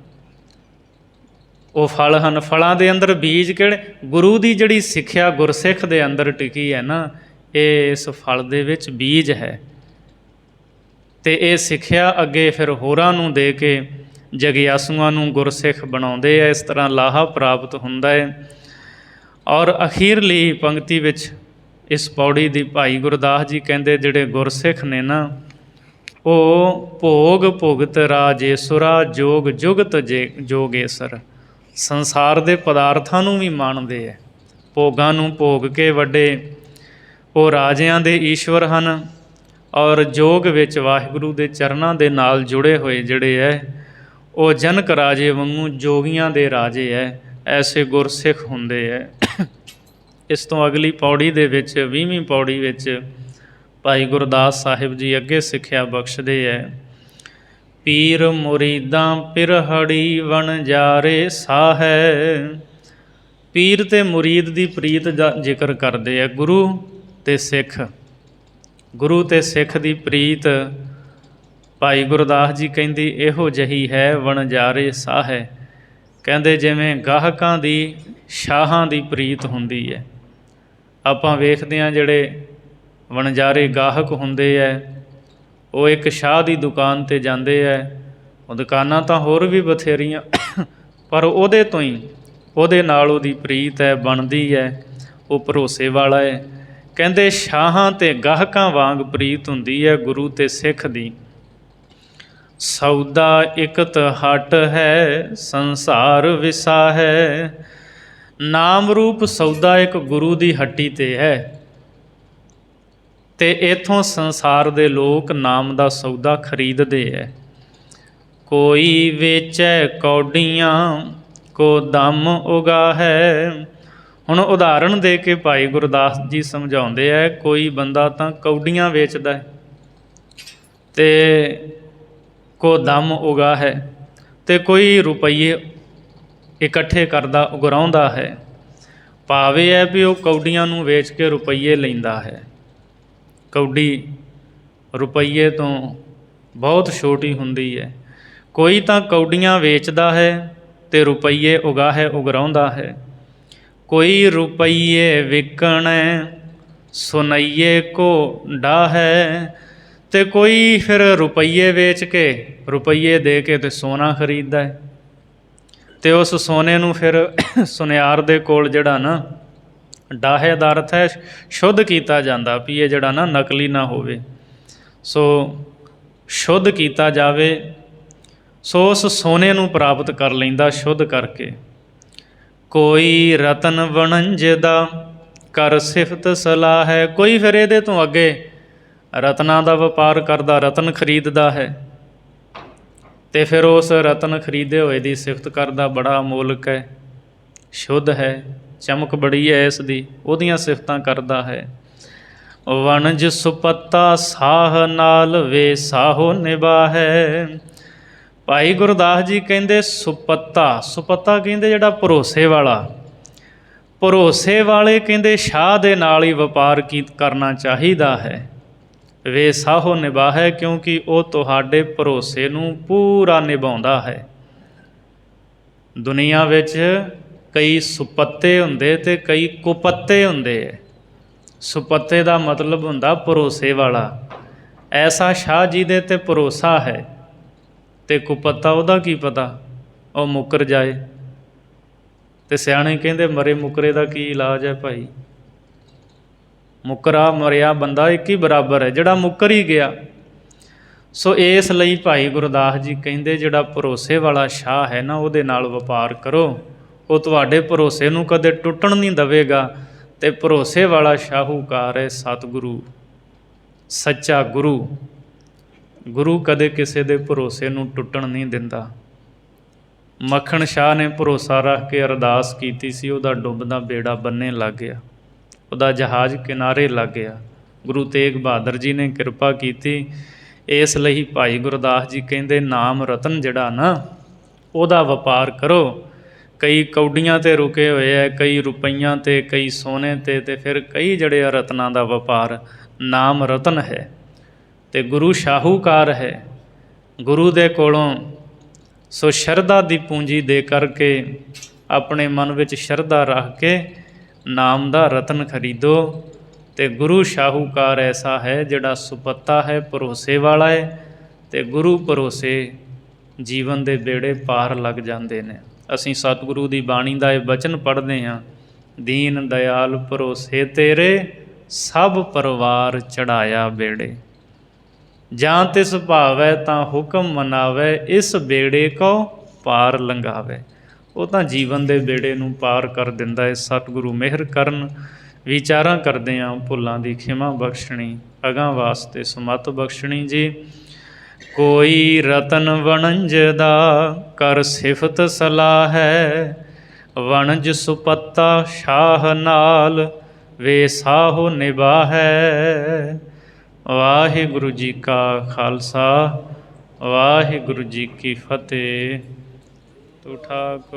ਉਹ ਫਲ ਹਨ। ਫਲਾਂ ਦੇ ਅੰਦਰ ਬੀਜ ਕਿਹੜੇ? ਗੁਰੂ ਦੀ ਜਿਹੜੀ ਸਿੱਖਿਆ ਗੁਰਸਿੱਖ ਦੇ ਅੰਦਰ ਟਿਕੀ ਹੈ ਨਾ, ਇਹ ਇਸ ਫਲ ਦੇ ਵਿੱਚ ਬੀਜ ਹੈ। ਅਤੇ ਇਹ ਸਿੱਖਿਆ ਅੱਗੇ ਫਿਰ ਹੋਰਾਂ ਨੂੰ ਦੇ ਕੇ ਜਗਿਆਸੂਆਂ ਨੂੰ ਗੁਰਸਿੱਖ ਬਣਾਉਂਦੇ ਆ। ਇਸ ਤਰ੍ਹਾਂ ਲਾਹਾ ਪ੍ਰਾਪਤ ਹੁੰਦਾ ਹੈ। ਔਰ ਅਖੀਰਲੀ ਪੰਕਤੀ ਵਿੱਚ ਇਸ ਪੌੜੀ ਦੀ ਭਾਈ ਗੁਰਦਾਸ ਜੀ ਕਹਿੰਦੇ ਜਿਹੜੇ ਗੁਰਸਿੱਖ ਨੇ ਨਾ, ਉਹ ਭੋਗ ਭੁਗਤ ਰਾਜੇਸੁਰਾ, ਜੋਗ ਜੁਗਤ ਜੋਗੇਸਰ। ਸੰਸਾਰ ਦੇ ਪਦਾਰਥਾਂ ਨੂੰ ਵੀ ਮਾਣਦੇ ਹੈ, ਭੋਗਾਂ ਨੂੰ ਭੋਗ ਕੇ ਵੱਡੇ ਉਹ ਰਾਜਿਆਂ ਦੇ ਈਸ਼ਵਰ ਹਨ, ਔਰ ਜੋਗ ਵਿੱਚ ਵਾਹਿਗੁਰੂ ਦੇ ਚਰਨਾਂ ਦੇ ਨਾਲ ਜੁੜੇ ਹੋਏ ਜਿਹੜੇ ਹੈ ਉਹ ਜਨਕ ਰਾਜੇ ਵਾਂਗੂ ਜੋਗੀਆਂ ਦੇ ਰਾਜੇ ਹੈ, ਐਸੇ ਗੁਰਸਿੱਖ ਹੁੰਦੇ ਹੈ। ਇਸ ਤੋਂ ਅਗਲੀ ਪੌੜੀ ਦੇ ਵਿੱਚ 20ਵੀਂ ਪੌੜੀ ਵਿੱਚ ਭਾਈ ਗੁਰਦਾਸ ਸਾਹਿਬ ਜੀ ਅੱਗੇ ਸਿੱਖਿਆ ਬਖਸ਼ਦੇ ਹੈ। ਪੀਰ ਮੁਰੀਦਾਂ ਪਿਰਹੜੀ ਵਣਜਾਰੇ ਸਾਹੈ। ਪੀਰ ਅਤੇ ਮੁਰੀਦ ਦੀ ਪ੍ਰੀਤ ਦਾ ਜ਼ਿਕਰ ਕਰਦੇ ਹੈ। ਗੁਰੂ ਅਤੇ ਸਿੱਖ, ਗੁਰੂ ਅਤੇ ਸਿੱਖ ਦੀ ਪ੍ਰੀਤ ਭਾਈ ਗੁਰਦਾਸ ਜੀ ਕਹਿੰਦੀ ਇਹੋ ਜਿਹੀ ਹੈ ਵਣਜਾਰੇ ਸਾਹੈ। ਕਹਿੰਦੇ ਜਿਵੇਂ ਗਾਹਕਾਂ ਦੀ ਸ਼ਾਹਾਂ ਦੀ ਪ੍ਰੀਤ ਹੁੰਦੀ ਹੈ। ਆਪਾਂ ਵੇਖਦੇ ਹਾਂ ਜਿਹੜੇ ਵਣਜਾਰੇ ਗਾਹਕ ਹੁੰਦੇ ਹੈ ਉਹ ਇੱਕ ਸ਼ਾਹ ਦੀ ਦੁਕਾਨ 'ਤੇ ਜਾਂਦੇ ਹੈ। ਉਹ ਦੁਕਾਨਾਂ ਤਾਂ ਹੋਰ ਵੀ ਬਥੇਰੀਆਂ, ਪਰ ਉਹਦੇ ਤੋਂ ਹੀ ਉਹਦੇ ਨਾਲ ਉਹਦੀ ਪ੍ਰੀਤ ਹੈ, ਬਣਦੀ ਹੈ, ਉਹ ਭਰੋਸੇ ਵਾਲਾ ਹੈ। ਕਹਿੰਦੇ ਸ਼ਾਹਾਂ ਅਤੇ ਗਾਹਕਾਂ ਵਾਂਗ ਪ੍ਰੀਤ ਹੁੰਦੀ ਹੈ ਗੁਰੂ ਅਤੇ ਸਿੱਖ ਦੀ। ਸੌਦਾ ਇਕਤ ਹਟ ਹੈ ਸੰਸਾਰ ਵਿਸਾ ਹੈ। ਨਾਮ ਰੂਪ ਸੌਦਾ ਇੱਕ ਗੁਰੂ ਦੀ ਹੱਟੀ 'ਤੇ ਹੈ ਅਤੇ ਇੱਥੋਂ ਸੰਸਾਰ ਦੇ ਲੋਕ ਨਾਮ ਦਾ ਸੌਦਾ ਖਰੀਦਦੇ ਹੈ। ਕੋਈ ਵੇਚੈ ਕੌਡੀਆਂ ਕੋ ਦਮ ਉਗਾ ਹੈ। ਹੁਣ ਉਦਾਹਰਣ ਦੇ ਕੇ ਭਾਈ ਗੁਰਦਾਸ ਜੀ ਸਮਝਾਉਂਦੇ ਹੈ, ਕੋਈ ਬੰਦਾ ਤਾਂ ਕੌਡੀਆਂ ਵੇਚਦਾ ਹੈ ਅਤੇ ਕੋ ਦਮ ਉਗਾ ਹੈ, ਅਤੇ ਕੋਈ ਰੁਪਈਏ ਇਕੱਠੇ ਕਰਦਾ ਉਗਰਾਉਂਦਾ ਹੈ। ਭਾਵੇਂ ਹੈ ਵੀ ਉਹ ਕੌਡੀਆਂ ਨੂੰ ਵੇਚ ਕੇ ਰੁਪਈਏ ਲੈਂਦਾ ਹੈ। ਕੌਡੀ ਰੁਪਈਏ ਤੋਂ ਬਹੁਤ ਛੋਟੀ ਹੁੰਦੀ ਹੈ। ਕੋਈ ਤਾਂ ਕੌਡੀਆਂ ਵੇਚਦਾ ਹੈ ਅਤੇ ਰੁਪਈਏ ਉਗਰਾਉਂਦਾ ਹੈ। ਕੋਈ ਰੁਪਈਏ ਵਿਕਣੈ ਸੁਨਈਏ ਕੋ ਡਾਹੈ। ਅਤੇ ਕੋਈ ਫਿਰ ਰੁਪਈਏ ਵੇਚ ਕੇ ਰੁਪਈਏ ਦੇ ਕੇ ਅਤੇ ਸੋਨਾ ਖਰੀਦਦਾ ਹੈ, ਅਤੇ ਉਸ ਸੋਨੇ ਨੂੰ ਫਿਰ ਸੁਨਿਆਰ ਦੇ ਕੋਲ ਜਿਹੜਾ ਨਾ ਡਾਹੇ ਦਾ ਅਰਥ ਹੈ ਸ਼ੁੱਧ ਕੀਤਾ ਜਾਂਦਾ, ਵੀ ਇਹ ਜਿਹੜਾ ਨਾ ਨਕਲੀ ਨਾ ਹੋਵੇ, ਸੋ ਸ਼ੁੱਧ ਕੀਤਾ ਜਾਵੇ। ਸੋ ਉਸ ਸੋਨੇ ਨੂੰ ਪ੍ਰਾਪਤ ਕਰ ਲੈਂਦਾ ਸ਼ੁੱਧ ਕਰਕੇ। ਕੋਈ ਰਤਨ ਵਣੰਜਦਾ ਕਰ ਸਿਫਤ ਸਲਾਹ ਹੈ। ਕੋਈ ਫਿਰ ਇਹਦੇ ਤੋਂ ਅੱਗੇ ਰਤਨਾਂ ਦਾ ਵਪਾਰ ਕਰਦਾ, ਰਤਨ ਖਰੀਦਦਾ ਹੈ, ਅਤੇ ਫਿਰ ਉਸ ਰਤਨ ਖਰੀਦੇ ਹੋਏ ਦੀ ਸਿਫਤ ਕਰਦਾ, ਬੜਾ ਅਮੋਲਕ ਹੈ, ਸ਼ੁੱਧ ਹੈ, ਚਮਕ ਬੜੀ ਹੈ ਇਸ ਦੀ, ਉਹਦੀਆਂ ਸਿਫਤਾਂ ਕਰਦਾ ਹੈ। ਵਣਜ ਸੁਪੱਤਾ ਸਾਹ ਨਾਲ ਵੇ ਸਾਹੋ ਨਿਭਾਹੈ। ਭਾਈ ਗੁਰਦਾਸ ਜੀ ਕਹਿੰਦੇ ਸੁਪੱਤਾ, ਸੁਪੱਤਾ ਕਹਿੰਦੇ ਜਿਹੜਾ ਭਰੋਸੇ ਵਾਲਾ, ਭਰੋਸੇ ਵਾਲੇ ਕਹਿੰਦੇ ਸ਼ਾਹ ਦੇ ਨਾਲ ਹੀ ਵਪਾਰ ਕਰਨਾ ਚਾਹੀਦਾ ਹੈ। ਵੇ ਸਾਹੋ ਨਿਭਾਹੈ, ਕਿਉਂਕਿ ਉਹ ਤੁਹਾਡੇ ਭਰੋਸੇ ਨੂੰ ਪੂਰਾ ਨਿਭਾਉਂਦਾ ਹੈ। ਦੁਨੀਆ ਵਿੱਚ ਕਈ ਸੁਪੱਤੇ ਹੁੰਦੇ ਅਤੇ ਕਈ ਕੁਪੱਤੇ ਹੁੰਦੇ ਹੈ। ਸੁਪੱਤੇ ਦਾ ਮਤਲਬ ਹੁੰਦਾ ਭਰੋਸੇ ਵਾਲਾ, ਐਸਾ ਸ਼ਾਹ ਜੀ ਦੇ 'ਤੇ ਭਰੋਸਾ ਹੈ, ਅਤੇ ਕੁਪੱਤਾ ਉਹਦਾ ਕੀ ਪਤਾ ਉਹ ਮੁੱਕਰ ਜਾਏ। ਅਤੇ ਸਿਆਣੇ ਕਹਿੰਦੇ ਮਰੇ ਮੁੱਕਰੇ ਦਾ ਕੀ ਇਲਾਜ ਹੈ ਭਾਈ। ਮੁੱਕਰਾ ਮਰਿਆ ਬੰਦਾ ਇੱਕ ਹੀ ਬਰਾਬਰ ਹੈ, ਜਿਹੜਾ ਮੁੱਕਰ ਹੀ ਗਿਆ। ਸੋ ਇਸ ਲਈ ਭਾਈ ਗੁਰਦਾਸ ਜੀ ਕਹਿੰਦੇ ਜਿਹੜਾ ਭਰੋਸੇ ਵਾਲਾ ਸ਼ਾਹ ਹੈ ਨਾ, ਉਹਦੇ ਨਾਲ ਵਪਾਰ ਕਰੋ, ਉਹ ਤੁਹਾਡੇ ਭਰੋਸੇ ਨੂੰ ਕਦੇ ਟੁੱਟਣ ਨਹੀਂ ਦੇਵੇਗਾ। ਅਤੇ ਭਰੋਸੇ ਵਾਲਾ ਸ਼ਾਹੂਕਾਰ ਹੈ ਸਤਿਗੁਰੂ, ਸੱਚਾ ਗੁਰੂ। ਗੁਰੂ ਕਦੇ ਕਿਸੇ ਦੇ ਭਰੋਸੇ ਨੂੰ ਟੁੱਟਣ ਨਹੀਂ ਦਿੰਦਾ। ਮੱਖਣ ਸ਼ਾਹ ਨੇ ਭਰੋਸਾ ਰੱਖ ਕੇ ਅਰਦਾਸ ਕੀਤੀ ਸੀ, ਉਹਦਾ ਡੁੱਬਦਾ ਬੇੜਾ ਬੰਨੇ ਲੱਗ ਗਿਆ, ਉਹਦਾ ਜਹਾਜ਼ ਕਿਨਾਰੇ ਲੱਗ ਗਿਆ। ਗੁਰੂ ਤੇਗ ਬਹਾਦਰ ਜੀ ਨੇ ਕਿਰਪਾ ਕੀਤੀ। ਇਸ ਲਈ ਭਾਈ ਗੁਰਦਾਸ ਜੀ ਕਹਿੰਦੇ ਨਾਮ ਰਤਨ ਜਿਹੜਾ ਨਾ ਉਹਦਾ ਵਪਾਰ ਕਰੋ। ਕਈ ਕੌਡੀਆਂ 'ਤੇ ਰੁਕੇ ਹੋਏ ਹੈ, ਕਈ ਰੁਪਈਆਂ 'ਤੇ, ਕਈ ਸੋਨੇ 'ਤੇ, ਅਤੇ ਫਿਰ ਕਈ ਜਿਹੜੇ ਆ ਰਤਨਾਂ ਦਾ ਵਪਾਰ। ਨਾਮ ਰਤਨ ਹੈ ਅਤੇ ਗੁਰੂ ਸ਼ਾਹੂਕਾਰ ਹੈ। ਗੁਰੂ ਦੇ ਕੋਲੋਂ ਸੋ ਸ਼ਰਧਾ ਦੀ ਪੂੰਜੀ ਦੇ ਕਰਕੇ ਆਪਣੇ ਮਨ ਵਿੱਚ ਸ਼ਰਧਾ ਰੱਖ ਕੇ ਨਾਮ ਦਾ ਰਤਨ ਖਰੀਦੋ। ਅਤੇ ਗੁਰੂ ਸ਼ਾਹੂਕਾਰ ਐਸਾ ਹੈ ਜਿਹੜਾ ਸੁਪੱਤਾ ਹੈ, ਭਰੋਸੇ ਵਾਲਾ ਹੈ, ਅਤੇ ਗੁਰੂ ਭਰੋਸੇ ਜੀਵਨ ਦੇ ਬੇੜੇ ਪਾਰ ਲੱਗ ਜਾਂਦੇ ਨੇ। ਅਸੀਂ ਸਤਿਗੁਰੂ ਦੀ ਬਾਣੀ ਦਾ ਇਹ ਬਚਨ ਪੜ੍ਹਦੇ ਹਾਂ, ਦੀਨ ਦਿਆਲ ਭਰੋਸੇ ਤੇਰੇ ਸਭ ਪਰਿਵਾਰ ਚੜ੍ਹਾਇਆ ਬੇੜੇ। ਜਾਂ ਤਿਸ ਭਾਵੈ ਤਾਂ ਹੁਕਮ ਮਨਾਵੈ ਇਸ ਬੇੜੇ ਕੋ ਪਾਰ ਲੰਘਾਵੇ। ਉਹ ਤਾਂ ਜੀਵਨ ਦੇ ਬੇੜੇ ਨੂੰ ਪਾਰ ਕਰ ਦਿੰਦਾ ਹੈ। ਸਤਿਗੁਰੂ ਮਿਹਰ ਕਰਨ। ਵਿਚਾਰਾਂ ਕਰਦੇ ਹਾਂ ਭੁੱਲਾਂ ਦੀ ਖਿਮਾ ਬਖਸ਼ਣੀ, ਅਗਾਂਹ ਵਾਸਤੇ ਸੁਮੱਤ ਬਖਸ਼ਣੀ ਜੀ। ਕੋਈ ਰਤਨ ਵਣਜ ਦਾ ਕਰ ਸਿਫਤ ਸਲਾਹ ਹੈ, ਵਣਜ ਸੁਪੱਤਾ ਸ਼ਾਹ ਨਾਲ ਵੇ ਸਾਹੋ ਨਿਭਾਹੈ। ਵਾਹਿਗੁਰੂ ਜੀ ਕਾ ਖਾਲਸਾ, ਵਾਹਿਗੁਰੂ ਜੀ ਕੀ ਫਤਿਹ। ਤੂੰ ਠਾਕ